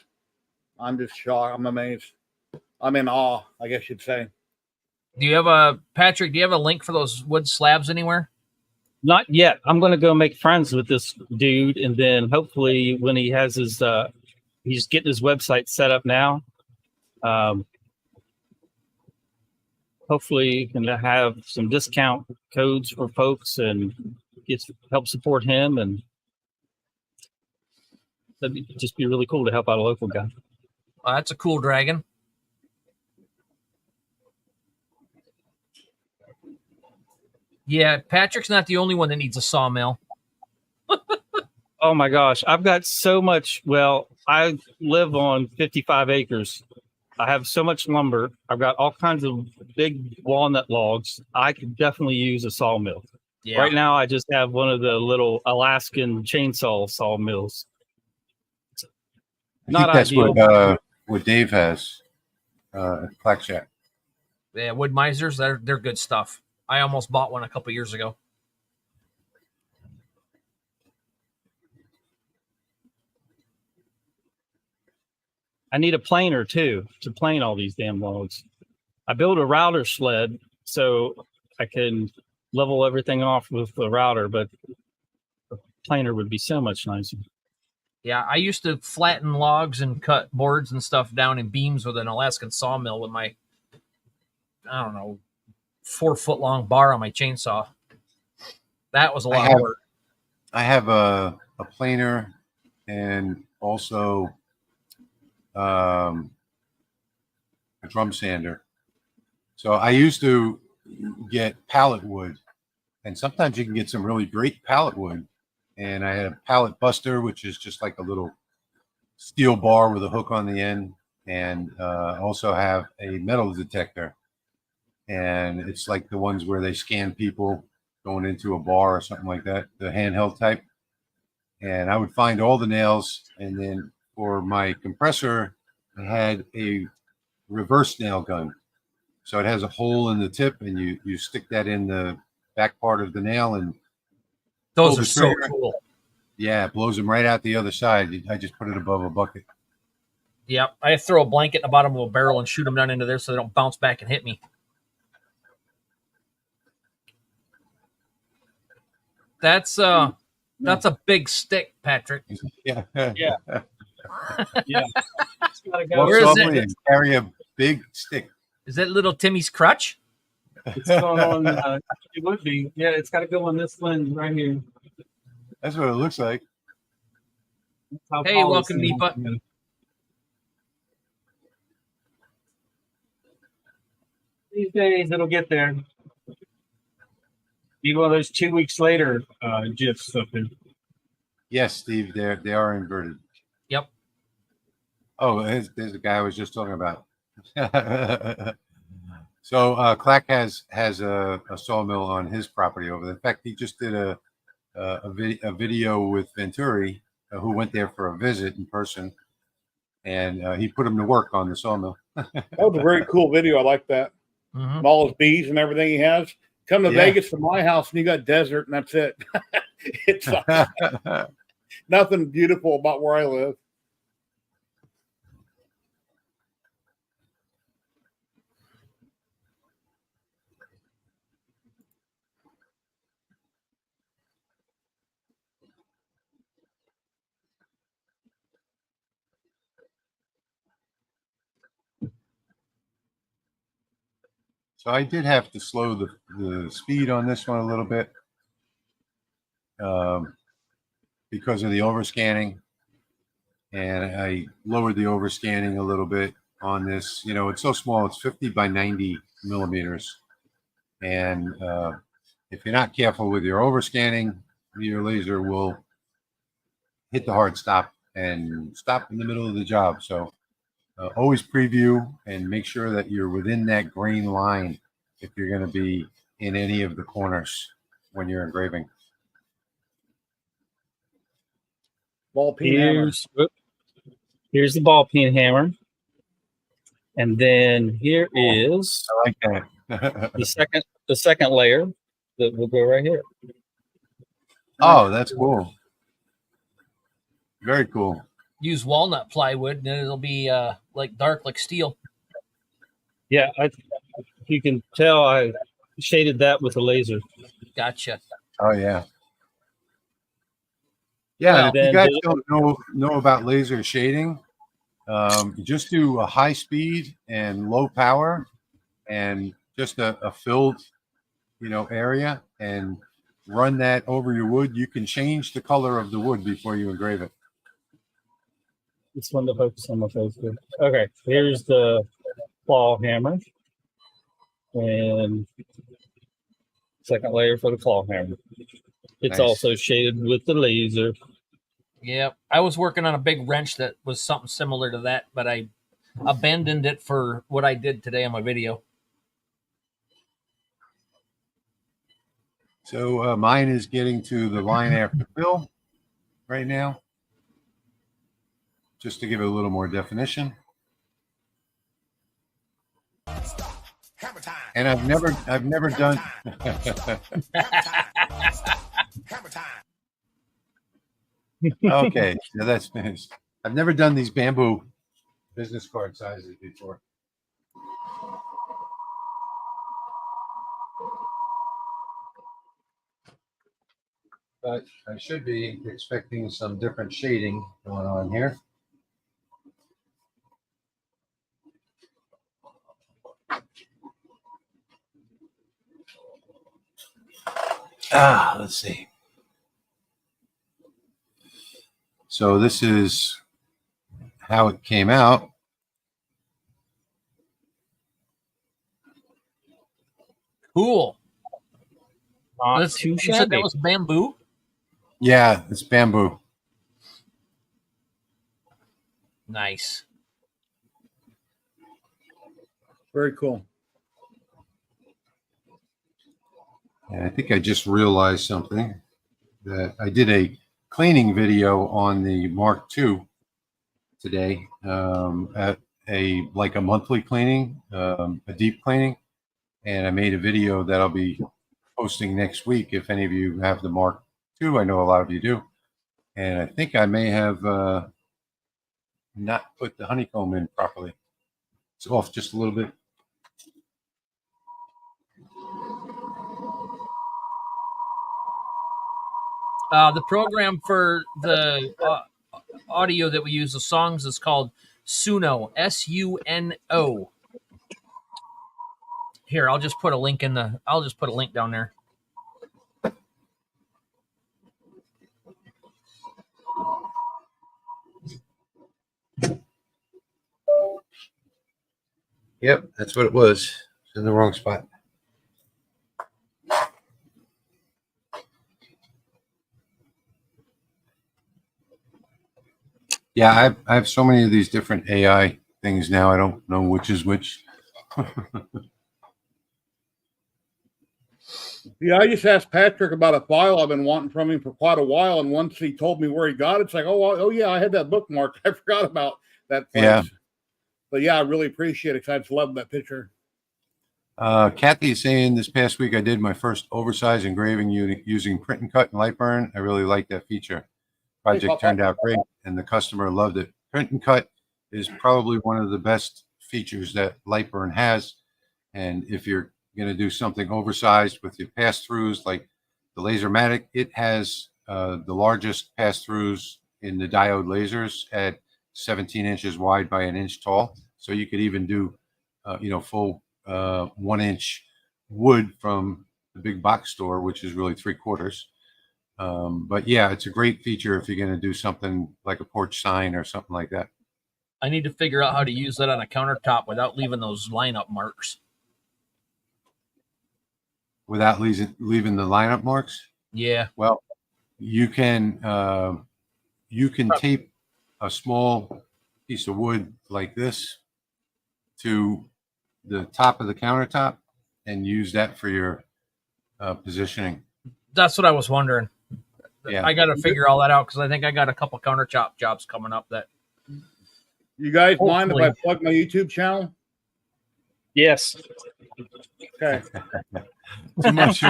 I'm just shocked. I'm amazed. I'm in awe, I guess you'd say. Patrick, do you have a link for those wood slabs anywhere? Not yet. I'm going to go make friends with this dude. And then hopefully when he has his, he's getting his website set up now. Hopefully you can have some discount codes for folks and help support him. And that'd just be really cool to help out a local guy. Oh, that's a cool dragon. Yeah, Patrick's not the only one that needs a sawmill. Oh my gosh, I've got so much. Well, I live on 55 acres. I have so much lumber. I've got all kinds of big walnut logs. I could definitely use a sawmill. Yeah. Right now, I just have one of the little Alaskan chainsaw sawmills. Not I think that's ideal. What Dave has at Plaque Shack. Yeah, wood misers, they're good stuff. I almost bought one a couple years ago. I need a planer too to plane all these damn logs. I built a router sled so I can level everything off with the router, but the planer would be so much nicer. Yeah, I used to flatten logs and cut boards and stuff down in beams with an Alaskan sawmill with my, I don't know, 4-foot long bar on my chainsaw. That was a lot of work. I have a planer and also a drum sander. So I used to get pallet wood, and sometimes you can get some really great pallet wood. And I had a pallet buster, which is just like a little steel bar with a hook on the end, and also have a metal detector. And it's like the ones where they scan people going into a bar or something like that, the handheld type. And I would find all the nails, and then for my compressor, I had a reverse nail gun. So it has a hole in the tip, and you stick that in the back part of the nail, and those are so cool. Yeah, it blows them right out the other side. I just put it above a bucket. Yep, I throw a blanket in the bottom of a barrel and shoot them down into there so they don't bounce back and hit me. That's a big stick, Patrick. Yeah. Yeah. Yeah. Where is it? And carry a big stick. Is that little Timmy's crutch? It's going on. It would be. Yeah, it's got to go on this lens right here. That's what it looks like. Hey, welcome, Nipa. These days, it'll get there. Be one of those 2 weeks later GIFs up there. Yes, Steve, they are inverted. Yep. Oh, there's the guy I was just talking about. So Clack has a sawmill on his property over there. In fact, he just did a video with Venturi, who went there for a visit in person, and he put him to work on the sawmill. That was a very cool video. I like that. Mm-hmm. And all his bees and everything he has. Come to Vegas to my house, and you got desert, and that's it. It's nothing beautiful about where I live. So I did have to slow the speed on this one a little bit because of the overscanning, and I lowered the overscanning a little bit on this. You know, it's so small; it's 50 by 90 millimeters, and if you're not careful with your overscanning, your laser will hit the hard stop and stop in the middle of the job. So always preview and make sure that you're within that green line if you're going to be in any of the corners when you're engraving. Ball peen hammer. Here's the ball peen hammer. And then here is I like that. the second layer that will go right here. Oh, that's cool. Very cool. Use walnut plywood, and it'll be like dark like steel. Yeah, you can tell I shaded that with a laser. Gotcha. Oh yeah. Yeah, if you guys don't know about laser shading, just do a high speed and low power, and just a filled, area, and run that over your wood. You can change the color of the wood before you engrave it. This one to focus on my face. Okay, here's the claw hammer, and second layer for the claw hammer. It's Nice. also shaded with the laser. Yeah, I was working on a big wrench that was something similar to that, but I abandoned it for what I did today on my video. So mine is getting to the line after fill right now, just to give it a little more definition. And I've never done. Okay, so that's finished. I've never done these bamboo business card sizes before. but I should be expecting some different shading going on here. Let's see. So this is how it came out. Cool. Too you said that was bamboo? Yeah, it's bamboo. Nice. Very cool. And I think I just realized something, that I did a cleaning video on the Mark II today, at a monthly cleaning, a deep cleaning, and I made a video that I'll be posting next week. If any of you have the Mark II, I know a lot of you do, and I think I may have not put the honeycomb in properly. It's off just a little bit. The program for the audio that we use, the songs, is called Suno, S-U-N-O. Here, I'll just put a link down there. Yep, that's what it was. It's in the wrong spot. Yeah, I have so many of these different AI things now. I don't know which is which. Yeah, I just asked Patrick about a file I've been wanting from him for quite a while, and once he told me where he got it, it's like, oh yeah, I had that bookmarked. I forgot about that place. Yeah. But yeah, I really appreciate it, because I just love that picture. Kathy is saying this past week I did my first oversized engraving using print and cut and Lightburn. I really like that feature. Project turned out great, and the customer loved it. Print and cut is probably one of the best features that Lightburn has, and if you're going to do something oversized with your pass-throughs like the LaserMATIC, it has the largest pass-throughs in the diode lasers at 17 inches wide by an inch tall. So you could even do, full 1 inch wood from the big box store, which is really 3/4. But yeah, it's a great feature if you're going to do something like a porch sign or something like that. I need to figure out how to use that on a countertop without leaving those lineup marks. Without leaving the lineup marks? Yeah. Well, you can tape a small piece of wood like this to the top of the countertop and use that for your positioning. That's what I was wondering. Yeah. I got to figure all that out, because I think I got a couple countertop jobs coming up that. You guys mind if I plug my YouTube channel? Yes. Okay. Too much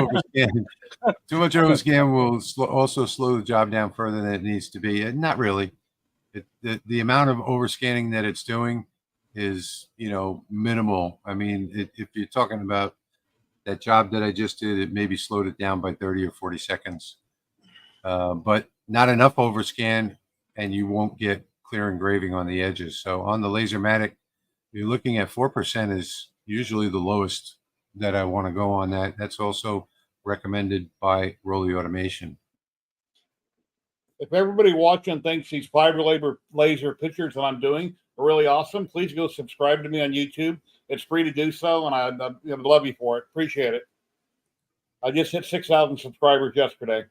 overscan will also slow the job down further than it needs to be. And not really. The amount of overscanning that it's doing is, minimal. I mean, if you're talking about that job that I just did, it maybe slowed it down by 30 or 40 seconds. But not enough overscan, and you won't get clear engraving on the edges. So on the LaserMATIC, you're looking at 4% is usually the lowest that I want to go on that. That's also recommended by Rolly Automation. If everybody watching thinks these fiber laser pictures that I'm doing are really awesome, please go subscribe to me on YouTube. It's free to do so, and I love you for it. Appreciate it. I just hit 6,000 subscribers yesterday.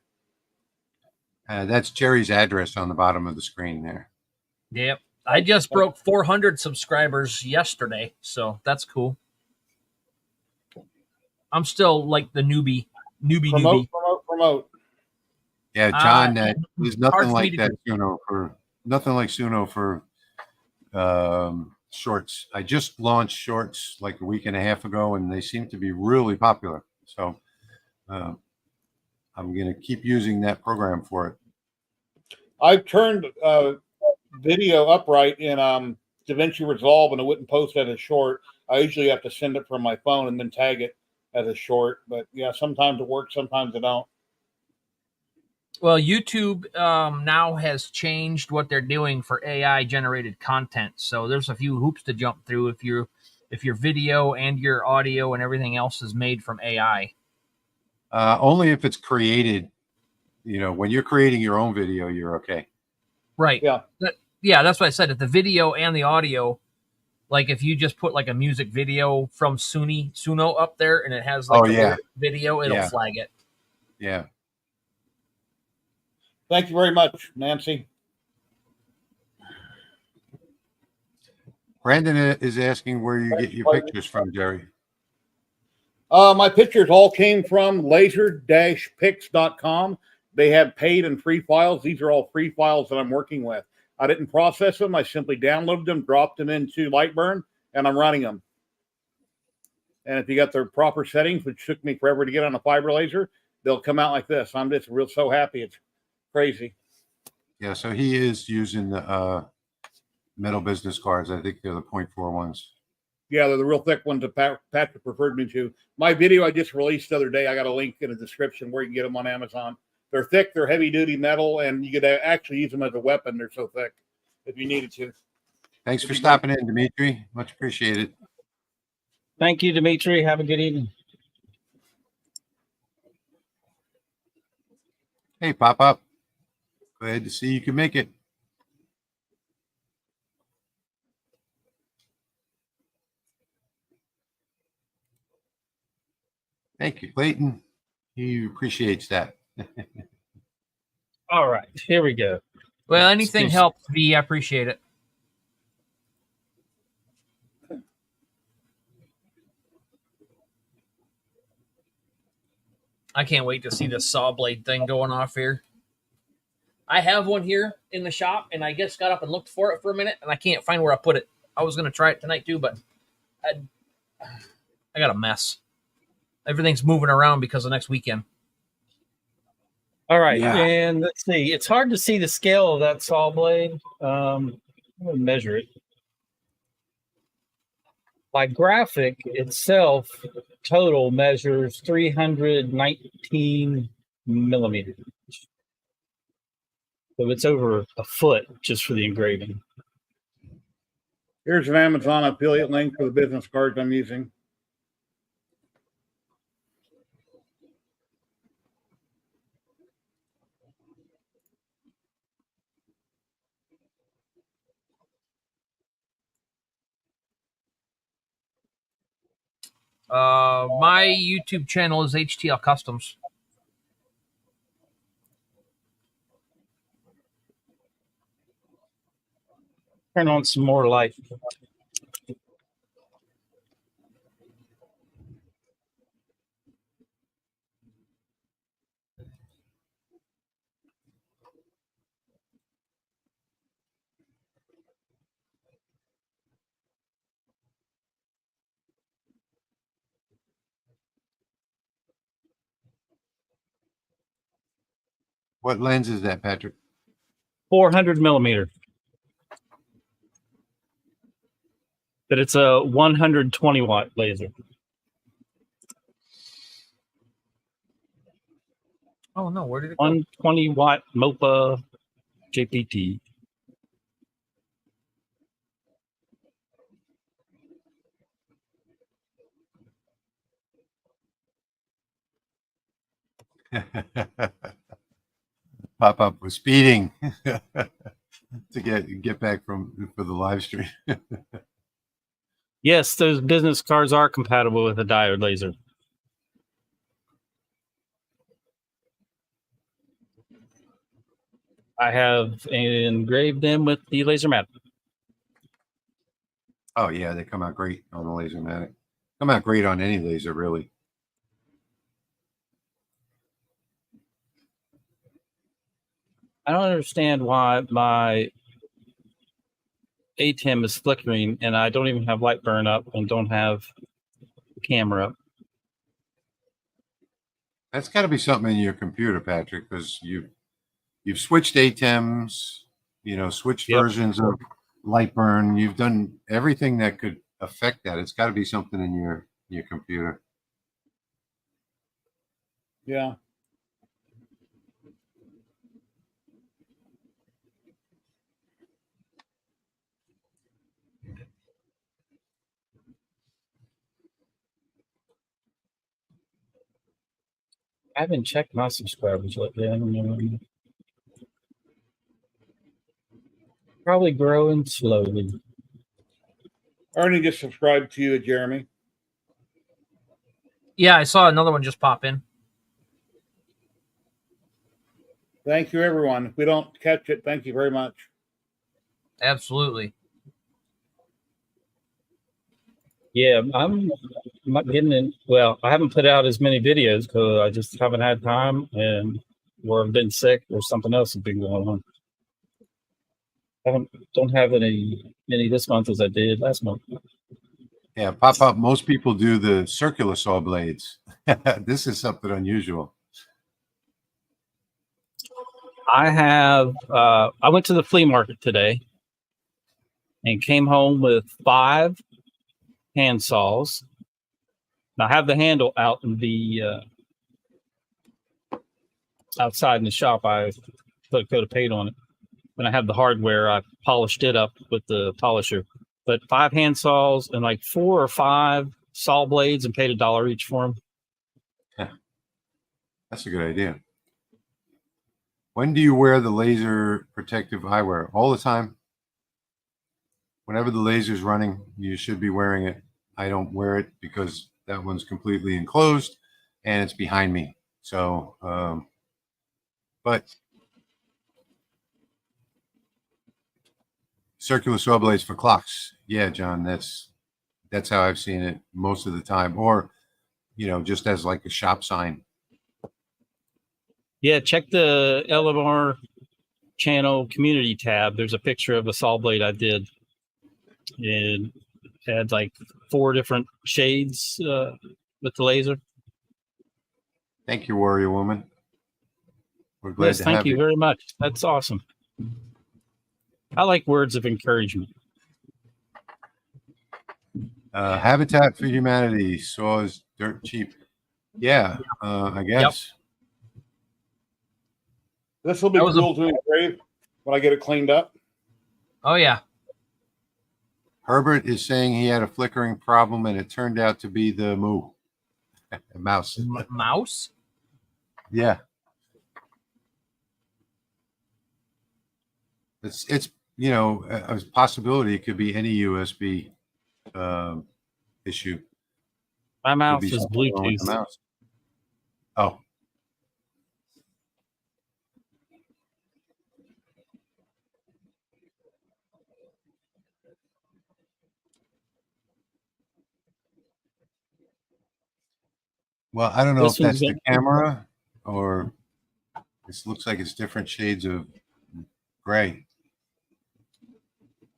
That's Jerry's address on the bottom of the screen there. Yep. I just broke 400 subscribers yesterday, so that's cool. I'm still like the newbie. Promote. Yeah, John, there's nothing like that Suno for shorts. I just launched shorts like a week and a half ago, and they seem to be really popular. So I'm going to keep using that program for it. I've turned video upright in DaVinci Resolve, and it wouldn't post as a short. I usually have to send it from my phone and then tag it as a short. But yeah, sometimes it works, sometimes it don't. Well, YouTube now has changed what they're doing for AI generated content. So there's a few hoops to jump through if your video and your audio and everything else is made from AI. Only if it's created. When you're creating your own video, you're okay. Right. Yeah. Yeah, that's what I said. If the video and the audio, like if you just put like a music video from Suno up there and it has like the video, it'll flag it. Yeah. Thank you very much, Nancy. Brandon is asking where you get your pictures from, Jerry. My pictures all came from laser-pics.com. They have paid and free files. These are all free files that I'm working with. I didn't process them. I simply downloaded them, dropped them into Lightburn, and I'm running them. And if you got the proper settings, which took me forever to get on a fiber laser, they'll come out like this. I'm just so happy. It's crazy. Yeah, so he is using the metal business cards. I think they're the 0.4 ones. Yeah, they're the real thick ones that Patrick referred me to. My video I just released the other day, I got a link in the description where you can get them on Amazon. They're thick, they're heavy-duty metal, and you could actually use them as a weapon. They're so thick if you needed to. Thanks for stopping in, Dimitri. Much appreciated. Thank you, Dimitri. Have a good evening. Hey, pop up. Glad to see you can make it. Thank you, Clayton. He appreciates that. All right, here we go. Well, anything helps, V. I appreciate it. I can't wait to see this saw blade thing going off here. I have one here in the shop, and I just got up and looked for it for a minute, and I can't find where I put it. I was going to try it tonight too, but I got a mess. Everything's moving around because of next weekend. All right, and let's see. It's hard to see the scale of that saw blade. I'm going to measure it. My graphic itself total measures 319 millimeters. So it's over a foot just for the engraving. Here's an Amazon affiliate link for the business cards I'm using. My YouTube channel is HTL Customs. Turn on some more light. What lens is that, Patrick? 400 millimeter. But it's a 120 watt laser. Oh no, where did it go? 120 watt MOPA JPT. Pop up was speeding to get back for the live stream. Yes, those business cards are compatible with a diode laser. I have engraved them with the LaserMATIC. Oh yeah, they come out great on the LaserMATIC. Come out great on any laser, really. I don't understand why my ATEM is flickering and I don't even have Lightburn up and don't have the camera up. That's got to be something in your computer, Patrick, because you've switched ATEMs, switched versions of Lightburn. You've done everything that could affect that. It's got to be something in your computer. Yeah. I haven't checked my subscribers lately. I don't know. Probably growing slowly. Ernie just subscribed to you, Jeremy. Yeah, I saw another one just pop in. Thank you, everyone. If we don't catch it, thank you very much. Absolutely. Yeah, I'm not getting in. Well, I haven't put out as many videos because I just haven't had time, and or I've been sick, or something else has been going on. I don't have any this month as I did last month. Yeah, pop up. Most people do the circular saw blades. This is something unusual. I have. I went to the flea market today and came home with 5 hand saws. Now I have the handle out in the outside in the shop. I put a coat of paint on it. When I have the hardware, I polished it up with the polisher. But 5 hand saws and like 4 or 5 saw blades, and paid $1 each for them. Yeah. That's a good idea. When do you wear the laser protective eyewear? All the time. Whenever the laser's running, you should be wearing it. I don't wear it because that one's completely enclosed and it's behind me. So, but circular saw blades for clocks. Yeah, John, that's how I've seen it most of the time. Or, just as like a shop sign. Yeah, check the LMR channel community tab. There's a picture of a saw blade I did. And had like 4 different shades with the laser. Thank you, Warrior Woman. We're glad to have you. Thank you very much. That's awesome. I like words of encouragement. Habitat for Humanity saws dirt cheap. Yeah, I guess. Yep. This will be cool to engrave when I get it cleaned up. Oh, yeah. Herbert is saying he had a flickering problem, and it turned out to be the mouse. Mouse? Yeah. It's a possibility. It could be any USB issue. My mouse is Bluetooth. Oh. Well, I don't know if that's the camera or this looks like it's different shades of gray.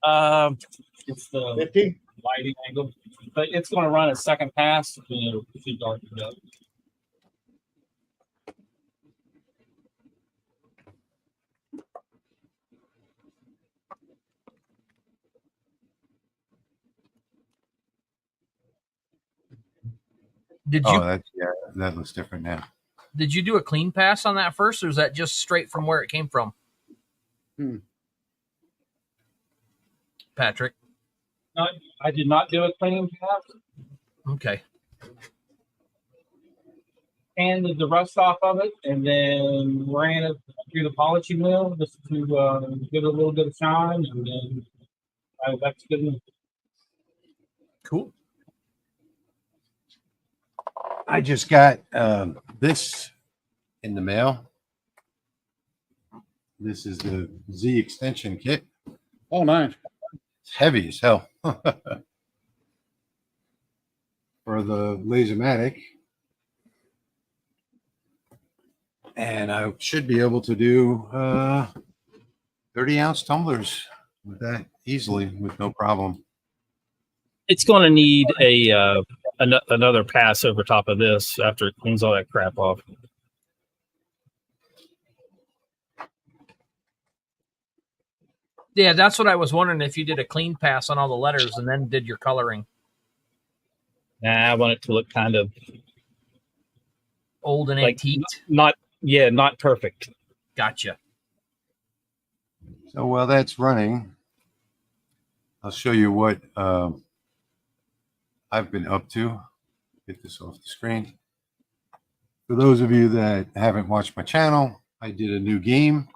It's the 50 lighting angle, but it's going to run a second pass to darken it up. Did you? That looks different now. Did you do a clean pass on that first, or is that just straight from where it came from? Patrick? I did not do a clean pass. Okay. Handed the rust off of it, and then ran it through the polishing wheel just to give it a little bit of shine, and then that's good. Cool. I just got this in the mail. This is the Z extension kit. Oh, nice. It's heavy as hell. For the LaserMATIC. And I should be able to do 30-ounce tumblers with that easily, with no problem. It's going to need another pass over top of this after it cleans all that crap off. Yeah, that's what I was wondering, if you did a clean pass on all the letters and then did your coloring. Nah, I want it to look kind of old and like antiqued. Not perfect. Gotcha. So while that's running, I'll show you what I've been up to. Get this off the screen. For those of you that haven't watched my channel, I did a new game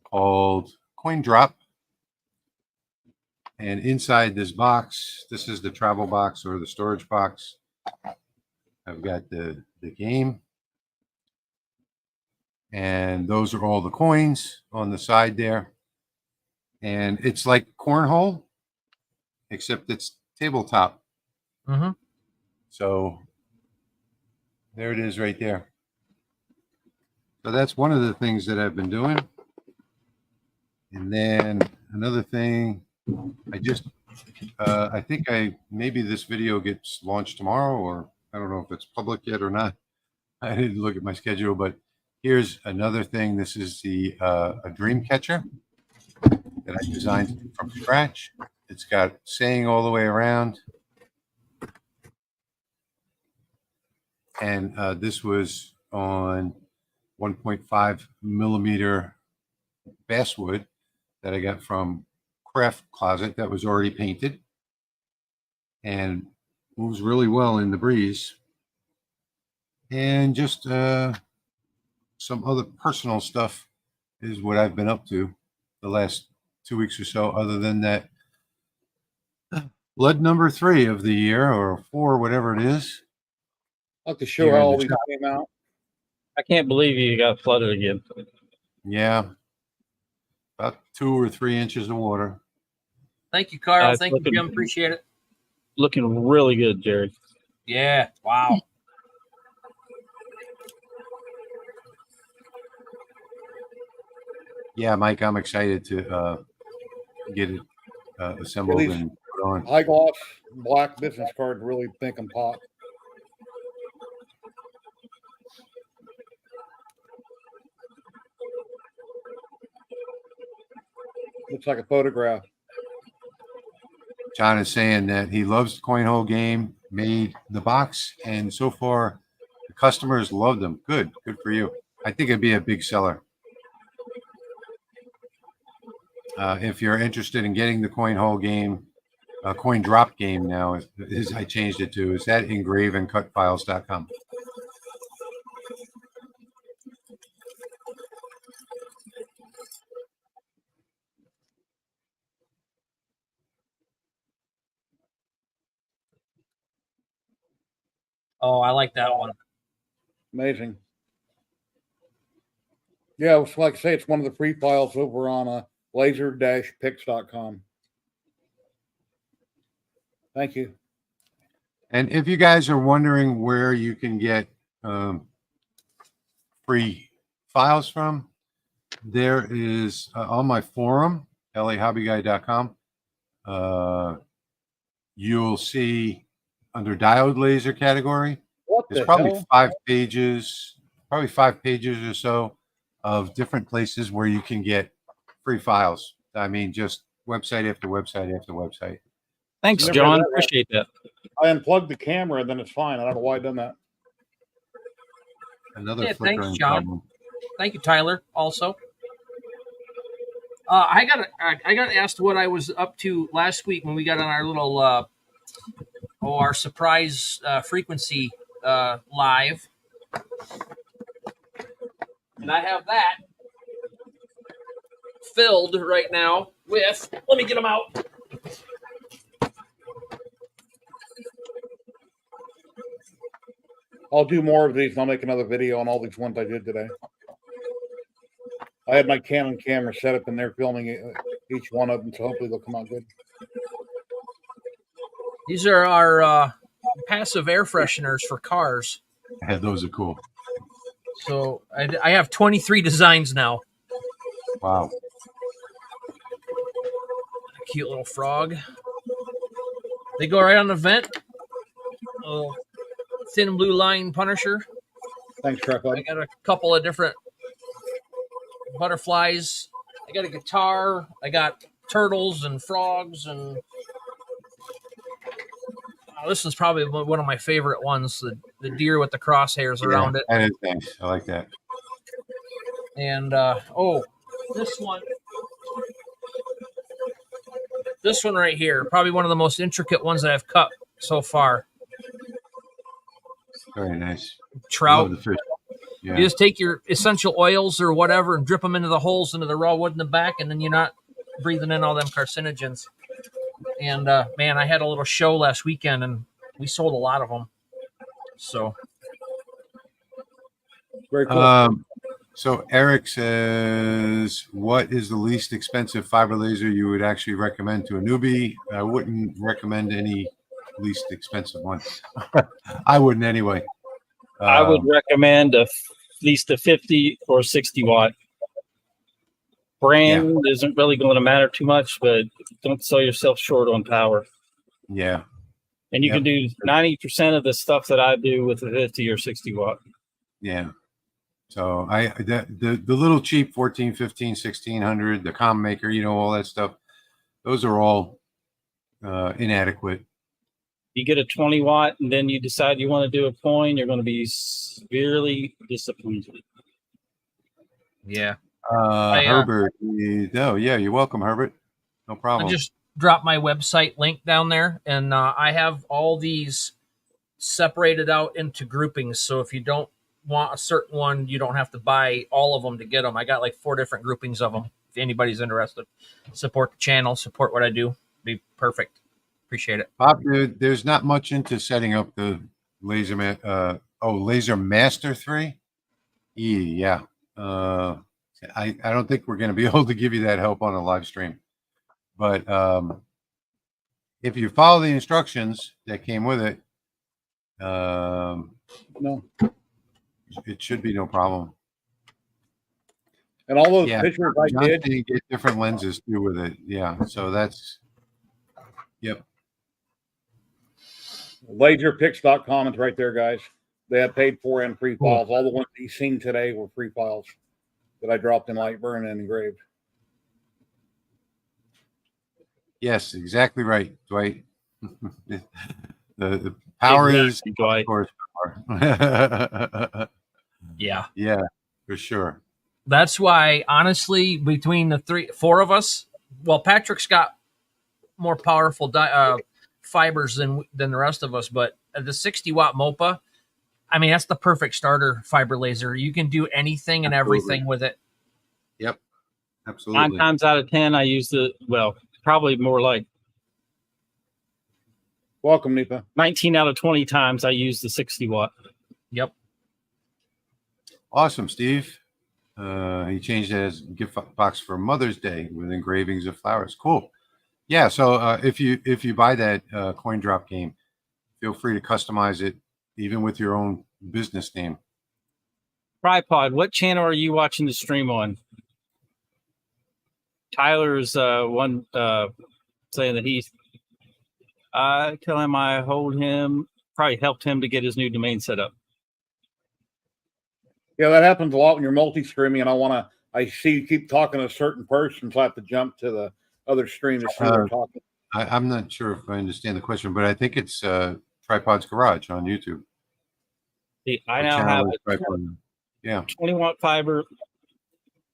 called Coin Drop. And inside this box, this is the travel box or the storage box. I've got the game. And those are all the coins on the side there. And it's like cornhole, except it's tabletop. Mm-hmm. So there it is right there. So that's one of the things that I've been doing. And then another thing, I think maybe this video gets launched tomorrow, or I don't know if it's public yet or not. I didn't look at my schedule, but here's another thing. This is a dream catcher that I designed from scratch. It's got saying all the way around. And this was on 1.5 millimeter basswood that I got from Craft Closet that was already painted and moves really well in the breeze. And just some other personal stuff is what I've been up to the last 2 weeks or so, other than that blood number 3 of the year, or 4, whatever it is. I'd like to show how all these came out. I can't believe you got flooded again. Yeah. About 2 or 3 inches of water. Thank you, Carl. Thank you, Jim. Appreciate it. Looking really good, Jerry. Yeah. Wow. Yeah, Mike, I'm excited to get it assembled and put on. High gloss black business card, really think and pop. Looks like a photograph. John is saying that he loves the Coinhole game, made the box, and so far the customers love them. Good for you. I think it'd be a big seller. If you're interested in getting the Coinhole game, Coin Drop game now, I changed it to, is at engraveandcutfiles.com. Oh, I like that one. Amazing. Yeah, it's like I say, it's one of the free files over on laser-pix.com. Thank you. And if you guys are wondering where you can get free files from, there is on my forum, lahobbyguy.com. You'll see under diode laser category, there's probably 5 pages, or so of different places where you can get free files. I mean, just website after website after website. Thanks, John. Appreciate that. I unplugged the camera and then it's fine. I don't know why I done that. Another flickering thanks, John. problem. Thank you, Tyler. Also, I got asked what I was up to last week when we got on our little our surprise frequency live, and I have that filled right now with. Let me get them out. I'll do more of these and I'll make another video on all these ones I did today. I had my Canon camera set up and they're filming each one of them, so hopefully they'll come out good. These are our passive air fresheners for cars. Yeah, those are cool. So I have 23 designs now. Wow. A cute little frog. They go right on the vent. Oh, thin blue line Punisher. Thanks, Tripod. I got a couple of different butterflies. I got a guitar. I got turtles and frogs, and this is probably one of my favorite ones. The deer with the crosshairs around it. That is nice. I like that. And this one. This one right here, probably one of the most intricate ones that I've cut so far. Very nice. Trout. Love the fish. Yeah. You just take your essential oils or whatever and drip them into the holes into the raw wood in the back, and then you're not breathing in all them carcinogens. And man, I had a little show last weekend, and we sold a lot of them. So very cool. So Eric says, what is the least expensive fiber laser you would actually recommend to a newbie? I wouldn't recommend any least expensive one. I wouldn't anyway. I would recommend at least a 50 or 60 watt. Brand isn't really going to matter too much, but don't sell yourself short on power. Yeah. And you can do 90% of the stuff that I do with a 50 or 60 watt. Yeah. So the little cheap 14, 15, 1600, the comm maker, you know, all that stuff, those are all inadequate. You get a 20 watt and then you decide you want to do a coin, you're going to be severely disappointed. Yeah. Herbert. Oh, yeah, you're welcome, Herbert. No problem. I just dropped my website link down there, and I have all these separated out into groupings. So if you don't want a certain one, you don't have to buy all of them to get them. I got like 4 different groupings of them. If anybody's interested, support the channel, support what I do. Be perfect. Appreciate it. Bob, there's not much into setting up the LaserMaster 3. Yeah. I don't think we're going to be able to give you that help on a live stream. But if you follow the instructions that came with it, No. It should be no problem. And all those pictures I did, you get different lenses too with it. Yeah, so that's LaserPix.com is right there, guys. They have paid for and free files. All the ones that you've seen today were free files that I dropped in Lightburn and engraved. Yes, exactly right, Dwight. the power is Dwight. Of course, power. Yeah, for sure. That's why, honestly, between the 4 of us, well, Patrick's got more powerful fibers than the rest of us, but the 60 watt MOPA, I mean, that's the perfect starter fiber laser. You can do anything and everything with it. Yep, absolutely. 9 times out of 10, I use probably more like. Welcome, Nipa. 19 out of 20 times I use the 60 watt. Yep. Awesome, Steve. He changed it as gift box for Mother's Day with engravings of flowers. Cool. Yeah. So if you buy that coin drop game, feel free to customize it, even with your own business name. Tripod, what channel are you watching the stream on? Tyler's one saying that I tell him I hold him, probably helped him to get his new domain set up. Yeah, that happens a lot when you're multi-streaming, and I see you keep talking to a certain person, so I have to jump to the other stream to see what they're talking. I'm not sure if I understand the question, but I think it's Tripod's Garage on YouTube. I now have a 20 watt fiber,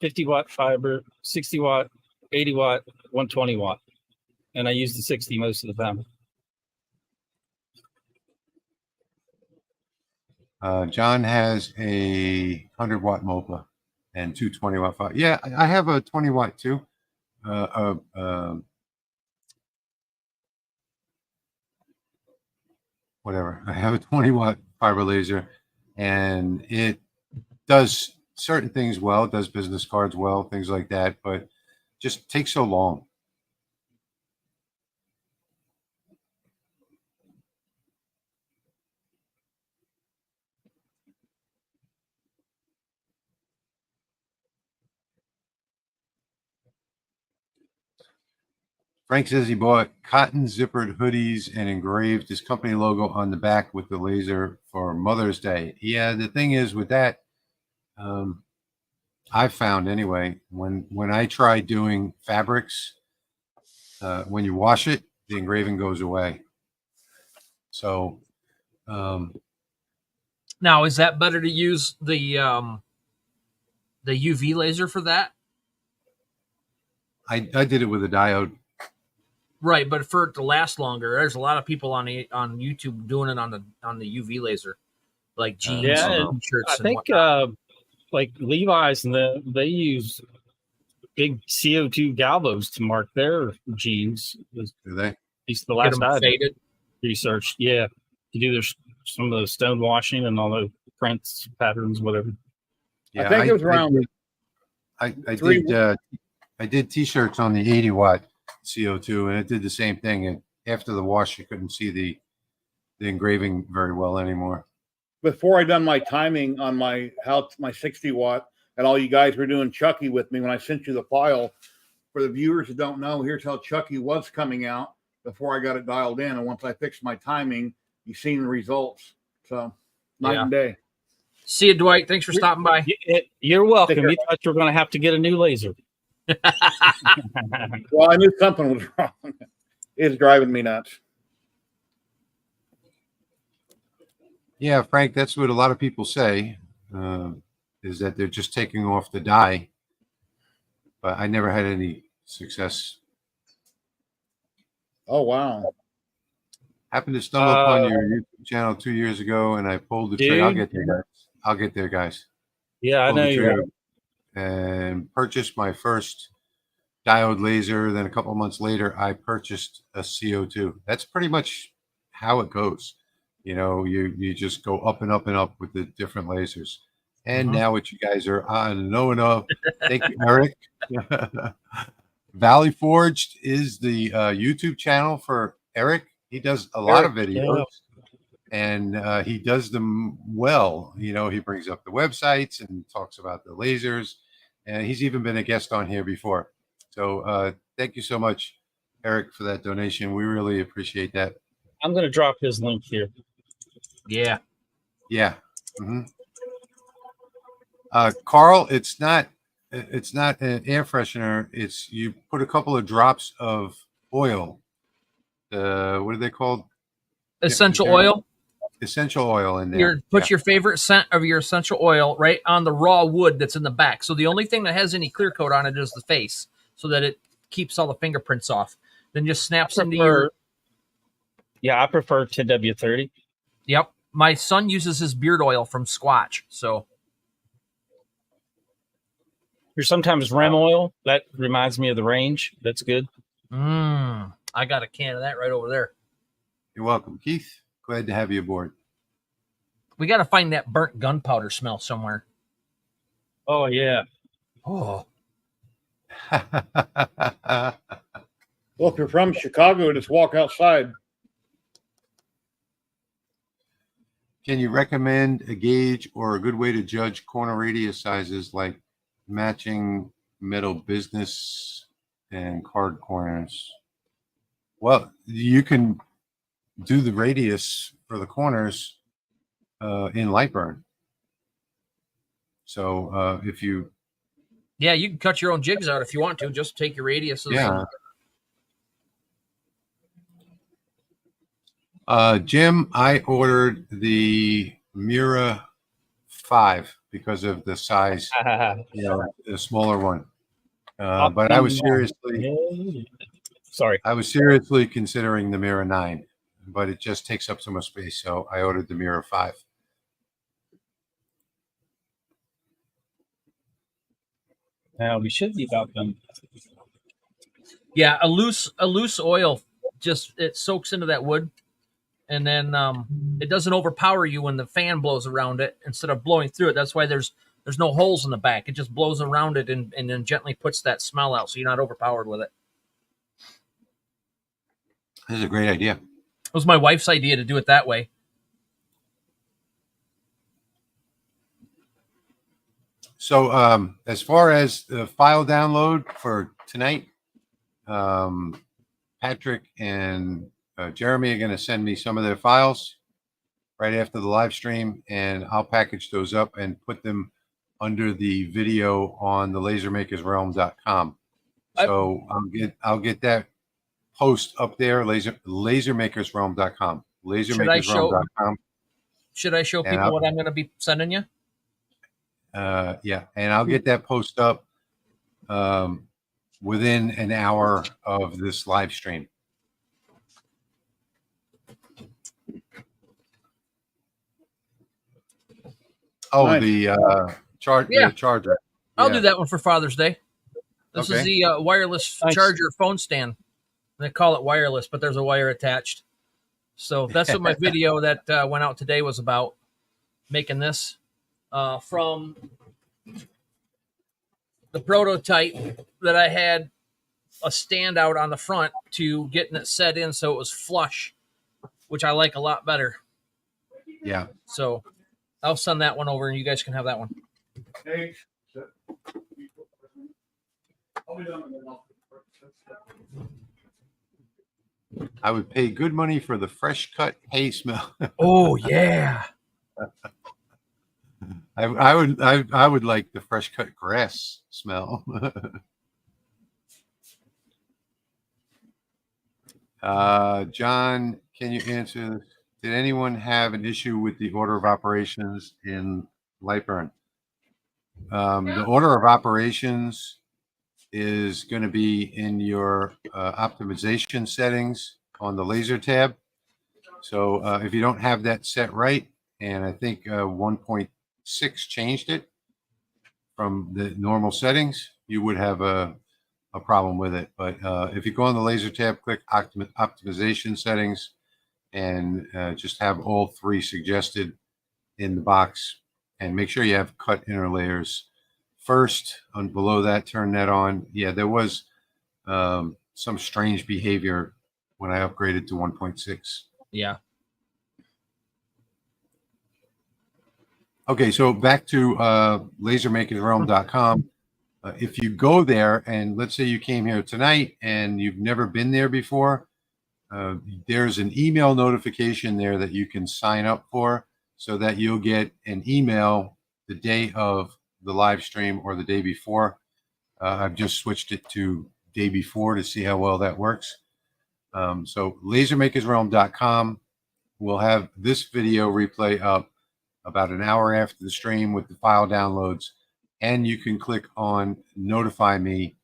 50 watt fiber, 60 watt, 80 watt, 120 watt. And I use the 60 most of the time. John has a 100 watt MOPA and 2 20 watt fibers. Yeah, I have a 20 watt too. Whatever. I have a 20 watt fiber laser, and it does certain things well. It does business cards well, things like that, but just takes so long. Frank says he bought cotton zippered hoodies and engraved his company logo on the back with the laser for Mother's Day. Yeah, the thing is with that, I found anyway, when I try doing fabrics, when you wash it, the engraving goes away. So now, is that better to use the UV laser for that? I did it with a diode. Right, but for it to last longer, there's a lot of people on YouTube doing it on the UV laser. like jeans Yeah, and shirts. I think like Levi's and they use big CO2 galvos to mark their jeans. Do they? At least the get last them I faded. researched. Yeah, to do some of the stone washing and all the prints, patterns, whatever. Yeah, I think it was around. I did T-shirts on the 80-watt CO2, and it did the same thing. And after the wash, you couldn't see the engraving very well anymore. Before I done my timing on my 60-watt, and all you guys were doing Chucky with me when I sent you the file. For the viewers who don't know, here's how Chucky was coming out before I got it dialed in. And once I fixed my timing, you've seen the results. So night and day. See you, Dwight. Thanks for stopping by. You're welcome. You thought you were going to have to get a new laser. Well, I knew something was wrong. It's driving me nuts. Yeah, Frank, that's what a lot of people say, is that they're just taking off the die. But I never had any success. Oh, wow. Happened to stumble upon your YouTube channel 2 years ago, and I pulled the trigger. I'll get there, guys. Yeah, I know you. And purchased my first diode laser. Then a couple of months later, I purchased a CO2. That's pretty much how it goes. You know, you just go up and up and up with the different lasers. And now what you guys are on knowing of. Thank you, Eric. Valley Forged is the YouTube channel for Eric. He does a lot of videos, and he does them well. You know, he brings up the websites and talks about the lasers, and he's even been a guest on here before. So thank you so much, Eric, for that donation. We really appreciate that. I'm going to drop his link here. Yeah. Carl, it's not an air freshener. It's you put a couple of drops of oil. What are they called? Essential oil. Essential oil in there. Put your favorite scent of your essential oil right on the raw wood that's in the back. So the only thing that has any clear coat on it is the face, so that it keeps all the fingerprints off. Then just snaps into your. Yeah, I prefer 10W30. Yep. My son uses his beard oil from Squatch. So here's sometimes Rem oil. That reminds me of the range. That's good. I got a can of that right over there. You're welcome, Keith. Glad to have you aboard. We got to find that burnt gunpowder smell somewhere. Oh, yeah. Oh. Well, if you're from Chicago, just walk outside. Can you recommend a gauge or a good way to judge corner radius sizes, like matching metal business and card corners? Well, you can do the radius for the corners in Lightburn. So if you... Yeah, you can cut your own jigs out if you want to. Just take your radius. Yeah. Jim, I ordered the Mira 5 because of the size, the smaller one. But I was seriously... Sorry. I was seriously considering the Mira 9, but it just takes up so much space, so I ordered the Mira 5. Now we should be about them. Yeah, a loose oil it soaks into that wood, and then it doesn't overpower you when the fan blows around it instead of blowing through it. That's why there's no holes in the back. It just blows around it and then gently puts that smell out, so you're not overpowered with it. This is a great idea. It was my wife's idea to do it that way. So as far as the file download for tonight, Patrick and Jeremy are going to send me some of their files right after the live stream, and I'll package those up and put them under the video on the lasermakersrealm.com. So I'll get that post up there, lasermakersrealm.com. Lasermakersrealm.com. Should I show people what I'm going to be sending you? Yeah, and I'll get that post up within an hour of this live stream. Oh, Nice. the charger. I'll do that one for Father's Day. This is Okay. the wireless charger phone stand. They call it wireless, but there's a wire attached. So that's what my video that went out today was about, making this from the prototype that I had a stand out on the front to getting it set in so it was flush, which I like a lot better. Yeah. So I'll send that one over and you guys can have that one. Hey. I would pay good money for the fresh cut hay smell. Oh yeah. I would like the fresh cut grass smell. John, can you answer? Did anyone have an issue with the order of operations in Lightburn? The order of operations is going to be in your optimization settings on the laser tab. So if you don't have that set right, and I think 1.6 changed it from the normal settings, you would have a problem with it. But if you go on the laser tab, click optimization settings, and just have all three suggested in the box, and make sure you have cut inner layers first. And below that, turn that on. Yeah, there was some strange behavior when I upgraded to 1.6. Yeah. Okay, so back to LaserMakersRealm.com. If you go there, and let's say you came here tonight and you've never been there before, there's an email notification there that you can sign up for, so that you'll get an email the day of the live stream or the day before. I've just switched it to day before to see how well that works. So LaserMakersRealm.com will have this video replay up about an hour after the stream with the file downloads, and you can click on notify me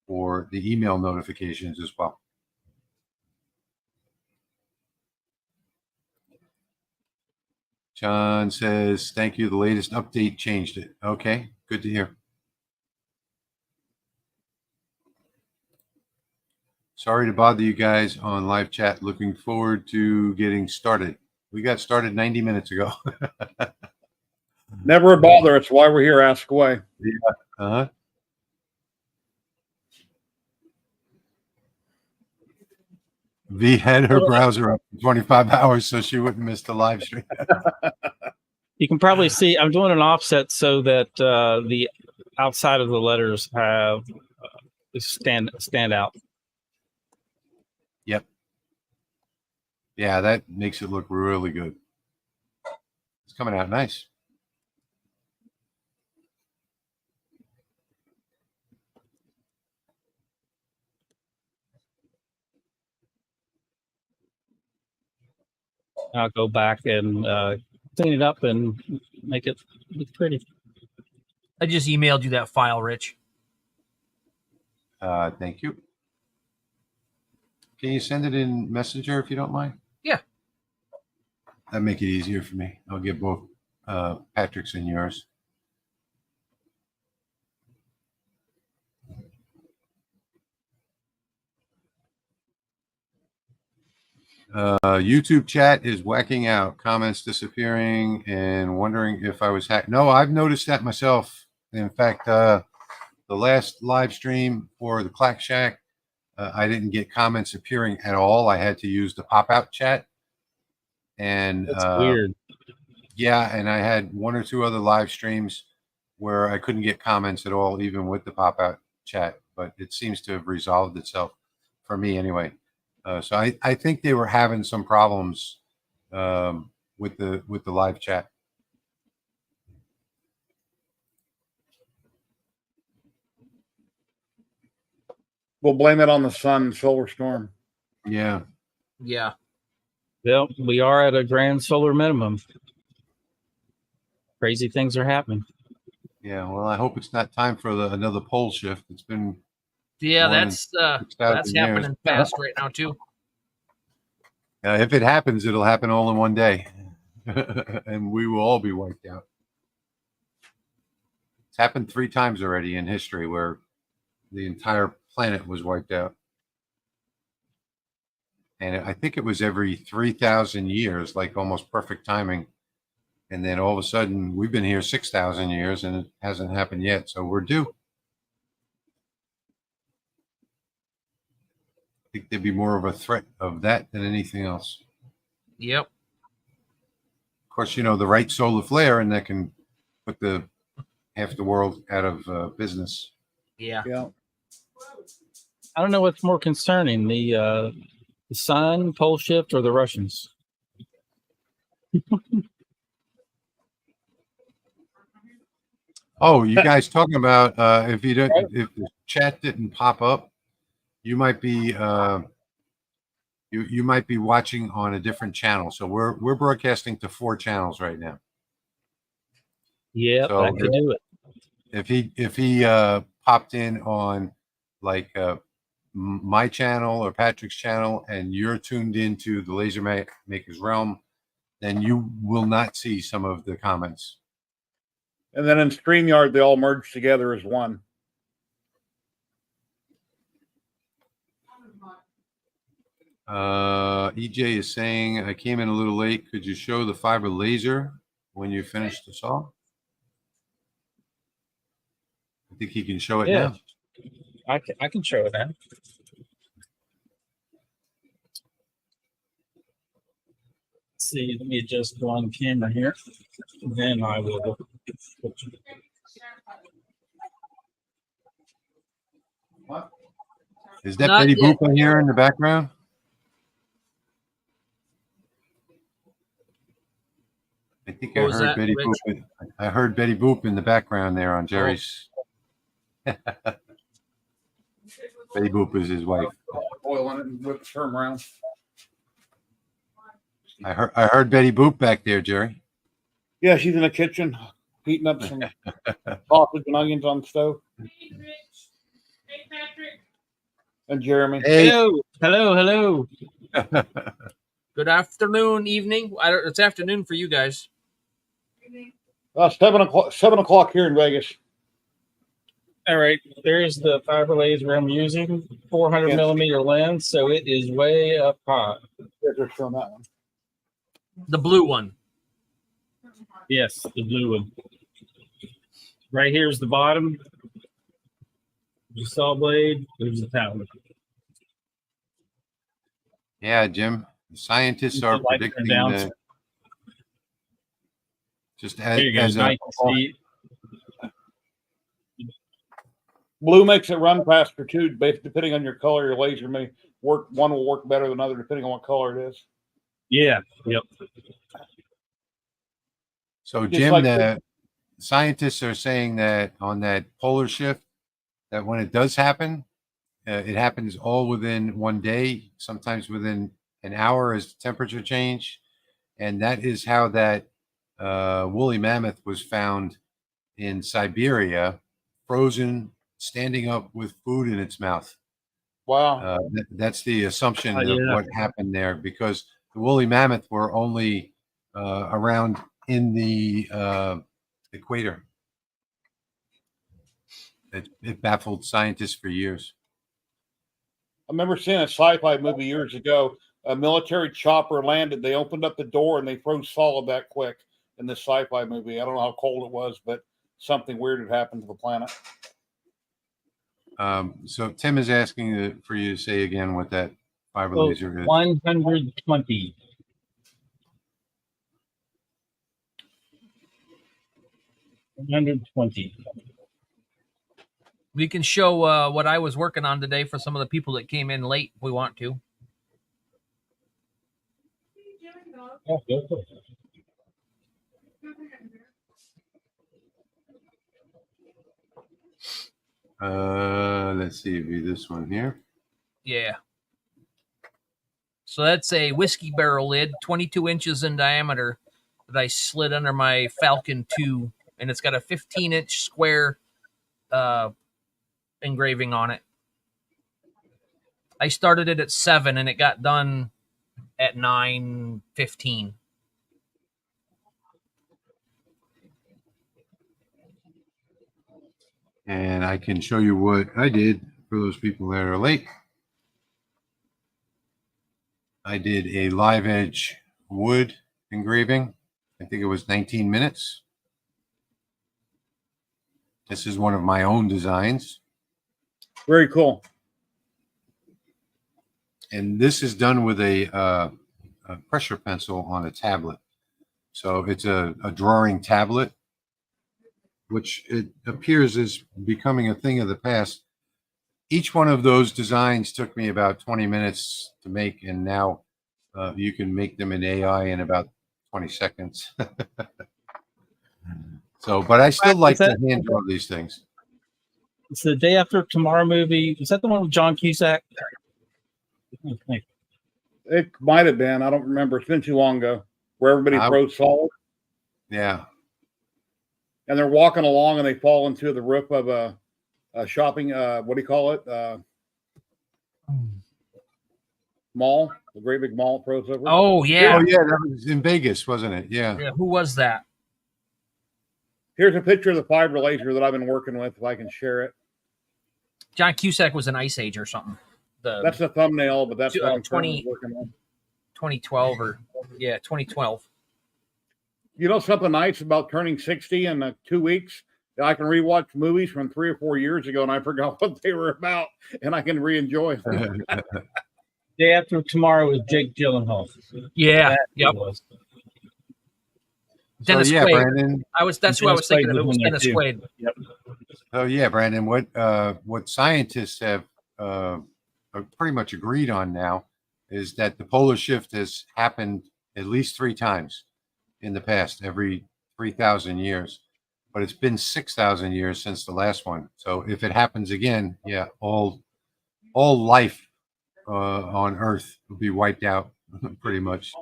for the email notifications as well. John says, thank you. The latest update changed it. Okay, good to hear. Sorry to bother you guys on live chat. Looking forward to getting started. We got started 90 minutes ago. Never a bother. It's why we're here. Ask away. Yeah. Uh-huh. V had her browser up for 25 hours so she wouldn't miss the live stream. You can probably see I'm doing an offset so that the outside of the letters have stand out. Yep. Yeah, that makes it look really good. It's coming out nice. I'll go back and clean it up and make it look pretty. I just emailed you that file, Rich. Thank you. Can you send it in Messenger if you don't mind? Yeah. That'd make it easier for me. I'll get both Patrick's and yours. YouTube chat is whacking out, comments disappearing, and wondering if I was hacked. No, I've noticed that myself. In fact, the last live stream for the Clack Shack, I didn't get comments appearing at all. I had to use the pop-out chat. And that's weird. Yeah, and I had one or two other live streams where I couldn't get comments at all, even with the pop-out chat. But it seems to have resolved itself for me anyway. So I think they were having some problems with the live chat. We'll blame it on the sun and solar storm. Yeah. Yeah. Well, we are at a grand solar minimum. Crazy things are happening. Yeah. Well, I hope it's not time for another pole shift. It's been. Yeah, that's happening fast right now too. If it happens, it'll happen all in one day, and we will all be wiped out. happened 3 times already in history where the entire planet was wiped out. And I think it was every 3,000 years, like almost perfect timing. And then all of a sudden, we've been here 6,000 years and it hasn't happened yet. So we're due. I think there'd be more of a threat of that than anything else. Yep. Of course, you know, the right solar flare, and that can put half the world out of business. Yeah. I don't know what's more concerning, the sun, pole shift, or the Russians. Oh, you guys talking about if the chat didn't pop up, you might be you might be watching on a different channel. So we're broadcasting to 4 channels right now. Yeah, so that could do it. If he popped in on like my channel or Patrick's channel, and you're tuned into the Laser Maker's Realm, then you will not see some of the comments. And then in StreamYard, they all merge together as one. EJ is saying, I came in a little late. Could you show the fiber laser when you finish the saw? I think he can show it now. I can show it now. Let's see, let me just go on camera here. Then I will. What? Is that Betty Boop in here in the background? I think I heard Betty Boop. I heard Betty Boop in the background there on Jerry's. Oh. Betty Boop is his wife. Oil on it and whip the term around. I heard Betty Boop back there, Jerry. Yeah, she's in the kitchen heating up some sausage and onions on the stove. Hey, Rich. Hey, Patrick. And Jeremy. Hey. Hello. Good afternoon, evening. It's afternoon for you guys. 7 o'clock here in Vegas. All right, there's the fiber laser I'm using, 400 millimeter lens, so it is way up high. They're showing that one. The blue one. Yes, the blue one. Right here's the bottom. The saw blade. There's the tower. Yeah, Jim. The scientists are predicting just as blue makes it run faster too. Depending on your color, your laser may work. One will work better than other depending on what color it is. Yeah. Yep. So, Jim, the scientists are saying that on that polar shift, that when it does happen, it happens all within one day, sometimes within an hour as the temperature change. And that is how that woolly mammoth was found in Siberia, frozen, standing up with food in its mouth. Wow. That's the assumption of what happened there, because the woolly mammoth were only around in the equator. It baffled scientists for years. I remember seeing a sci-fi movie years ago. A military chopper landed. They opened up the door and they froze solid that quick in this sci-fi movie. I don't know how cold it was, but something weird had happened to the planet. So Tim is asking for you to say again what that fiber laser is. 120. We can show what I was working on today for some of the people that came in late if we want to. Let's see, it'd be this one here. Yeah. So that's a whiskey barrel lid, 22 inches in diameter, that I slid under my Falcon 2, and it's got a 15-inch square engraving on it. I started it at 7, and it got done at 9:15. And I can show you what I did for those people that are late. I did a live edge wood engraving. I think it was 19 minutes. This is one of my own designs. Very cool. And this is done with a pressure pencil on a tablet. So it's a drawing tablet, which it appears is becoming a thing of the past. Each one of those designs took me about 20 minutes to make, and now you can make them in AI in about 20 seconds. So, but I still like to hand draw these things. It's the Day After Tomorrow movie. Is that the one with John Cusack? It might have been. I don't remember. It's been too long ago. Where everybody throws salt. Yeah. And they're walking along and they fall into the roof of a shopping, what do you call it? Mall. The great big mall throws over. Oh, yeah. Oh, yeah. That was in Vegas, wasn't it? Yeah. Yeah. Who was that? Here's a picture of the fiber laser that I've been working with, if I can share it. John Cusack was an Ice Age or something. That's the thumbnail, but that's what I'm 2012 or 2012. You know something nice about turning 60 in 2 weeks? I can rewatch movies from 3 or 4 years ago, and I forgot what they were about, and I can re-enjoy them. Day After Tomorrow with Jake Gyllenhaal. Yeah. Yep. Dennis Quaid. Brandon. That's who I was thinking of. It was Dennis Quaid. Yep. Oh yeah, Brandon. What scientists have pretty much agreed on now is that the polar shift has happened at least 3 times in the past, every 3,000 years. But it's been 6,000 years since the last one. So if it happens again, yeah, all life on Earth will be wiped out, pretty much.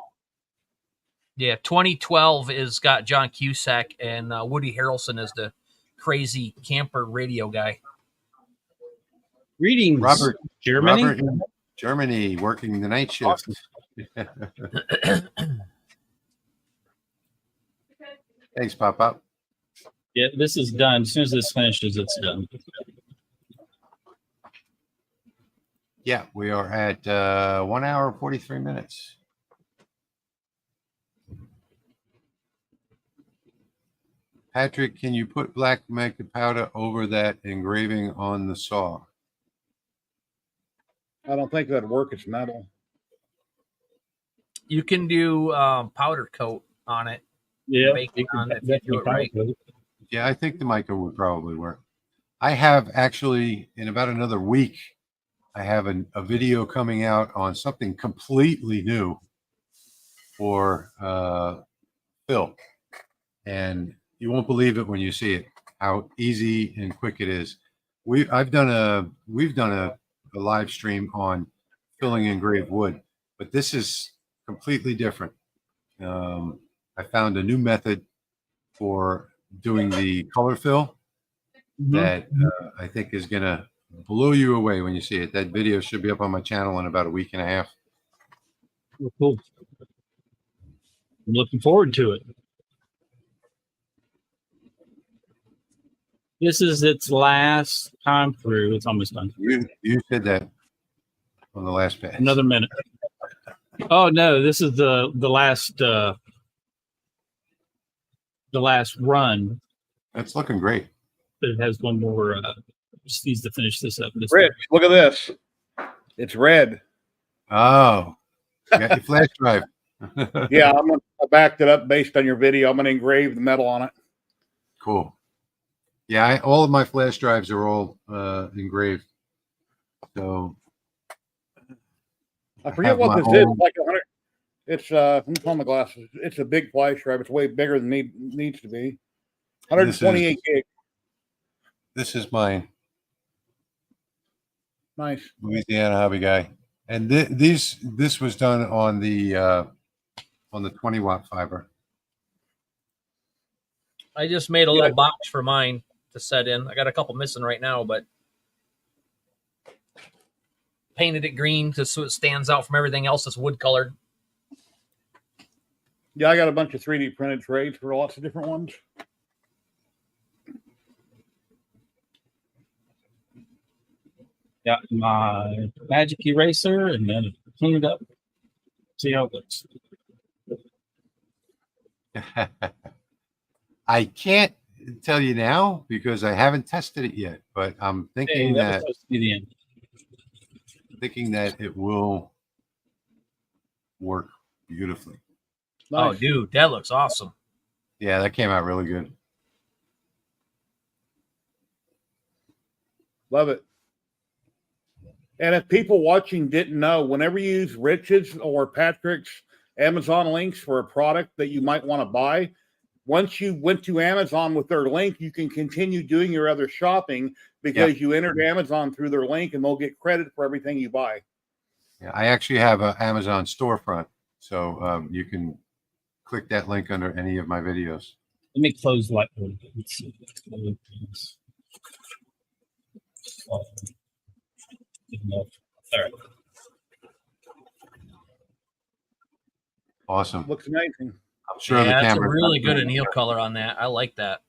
Yeah, 2012 is got John Cusack and Woody Harrelson as the crazy camper radio guy. Greetings, Robert, Germany. Germany, working the night shift. Thanks, Pop-Up. Yeah, this is done. As soon as this finishes, it's done. Yeah, we are at 1 hour, 43 minutes. Patrick, can you put black mica powder over that engraving on the saw? I don't think that'd work. It's metal. You can do powder coat on it. Yeah, bake on it if you do it right. Yeah, I think the mica would probably work. I have actually, in about another week, I have a video coming out on something completely new for Phil. And you won't believe it when you see it, how easy and quick it is. We've done a live stream on filling engraved wood, but this is completely different. I found a new method for doing the color fill that I think is going to blow you away when you see it. That video should be up on my channel in about a week and a half. Oh, cool. I'm looking forward to it. This is its last time through. It's almost done. You said that on the last page. Another minute. Oh no, this is the last run. That's looking great. But it has one more. Just needs to finish this up. Rich, look at this. It's red. Oh, you got your flash drive. Yeah, I backed it up based on your video. I'm going to engrave the metal on it. Cool. Yeah, all of my flash drives are all engraved. So I forget what this is. Like 100. It's let me pull on my glasses. It's a big flash drive. It's way bigger than needs to be. 128 gig. This is mine. Nice. Louisiana hobby guy. And this was done on the 20-watt fiber. I just made a little box for mine to set in. I got a couple missing right now, but painted it green just so it stands out from everything else that's wood colored. Yeah, I got a bunch of 3D printed trays for lots of different ones. Got my magic eraser and then clean it up. See how it looks. I can't tell you now because I haven't tested it yet, but I'm thinking that it will work beautifully. Nice. Oh, dude, that looks awesome. Yeah, that came out really good. Love it. And if people watching didn't know, whenever you use Rich's or Patrick's Amazon links for a product that you might want to buy, once you went to Amazon with their link, you can continue doing your other shopping because you entered Amazon through their link and they'll get credit for everything you buy. Yeah, I actually have an Amazon storefront, so you can click that link under any of my videos. Let me close Lightburn. There. Awesome. Looks amazing. I'm sure the that's camera. A really good anneal color on that. I like that.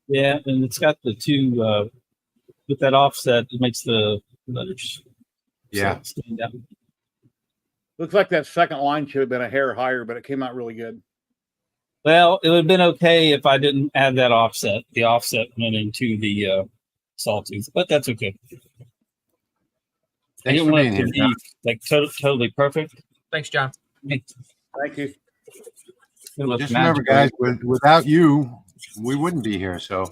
Yeah, and it's got the two with that offset. It makes the letters stand out. Looks like that second line should have been a hair higher, but it came out really good. Well, it would have been okay if I didn't add that offset. The offset went into the sawtooth, but that's okay. I didn't want it to be like totally perfect. Thanks, John. Thank you. Just remember, guys, without you, we wouldn't be here. So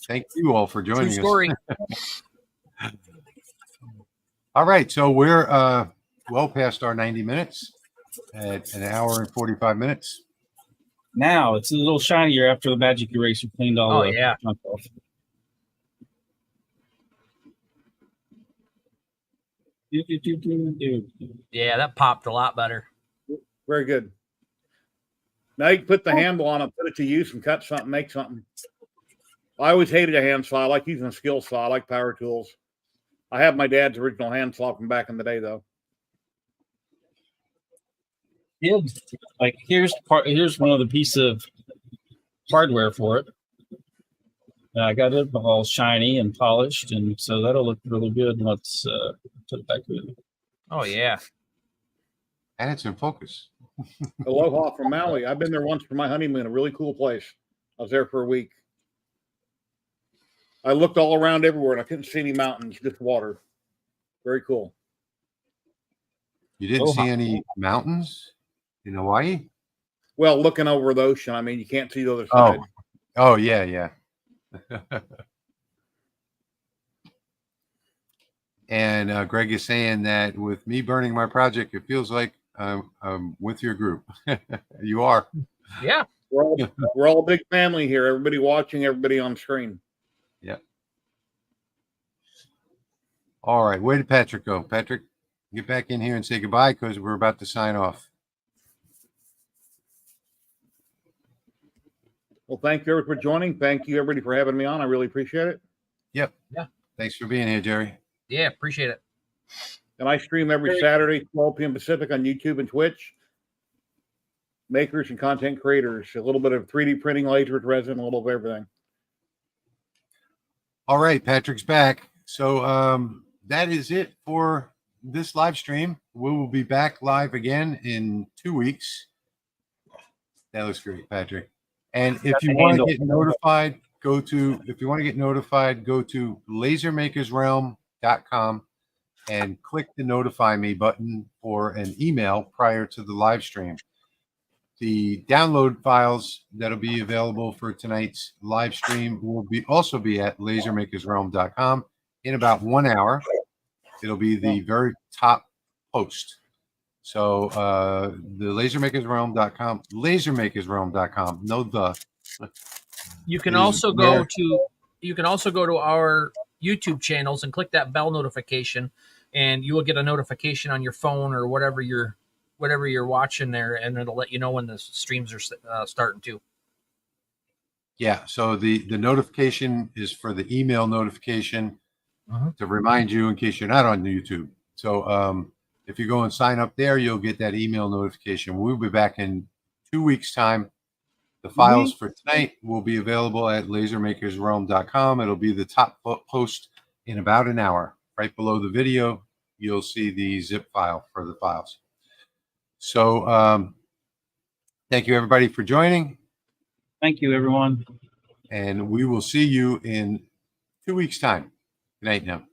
thank you all for joining us. All right, so we're well past our 90 minutes at an hour and 45 minutes. Now it's a little shinier after the magic eraser cleaned all the junk off. Yeah, that popped a lot better. Very good. Now you can put the handle on it, put it to use, and cut something, make something. I always hated a hand saw. I like using a skill saw. I like power tools. I have my dad's original hand saw from back in the day, though. Yeah, like here's one of the piece of hardware for it. I got it all shiny and polished, and so that'll look really good once put it back in. Oh yeah, and it's in focus. Aloha from Maui. I've been there once for my honeymoon. A really cool place. I was there for a week. I looked all around everywhere, and I couldn't see any mountains, just water. Very cool. You didn't see any mountains in Hawaii? Well, looking over the ocean. I mean, you can't see the other side. Oh yeah. And Greg is saying that with me burning my project, it feels like I'm with your group. You are. Yeah. We're all a big family here. Everybody watching, everybody on screen. Yeah. All right. Where did Patrick go? Patrick, get back in here and say goodbye because we're about to sign off. Well, thank you everybody for joining. Thank you everybody for having me on. I really appreciate it. Yep. Yeah. Thanks for being here, Jerry. Yeah, appreciate it. And I stream every Saturday, 12 p.m. Pacific on YouTube and Twitch. Makers and content creators. A little bit of 3D printing, lasers, resin, a little of everything. All right, Patrick's back. So that is it for this live stream. We will be back live again in 2 weeks. That looks great, Patrick. And if you want to get notified, go to LaserMakersRealm.com and click the notify me button for an email prior to the live stream. The download files that'll be available for tonight's live stream will also be at LaserMakersRealm.com in about 1 hour. It'll be the very top post. So the LaserMakersRealm.com, LaserMakersRealm.com. No the. You can also go to our YouTube channels and click that bell notification, and you will get a notification on your phone or whatever you're watching there, and it'll let you know when the streams are starting to. Yeah. So the notification is for the email notification to remind you in case you're not on YouTube. So if you go and sign up there, you'll get that email notification. We'll be back in 2 weeks' time. The files for tonight will be available at LaserMakersRealm.com. It'll be the top post in about an hour right below the video, you'll see the zip file for the files. So thank you everybody for joining. Thank you, everyone. And we will see you in 2 weeks' time. Good night now.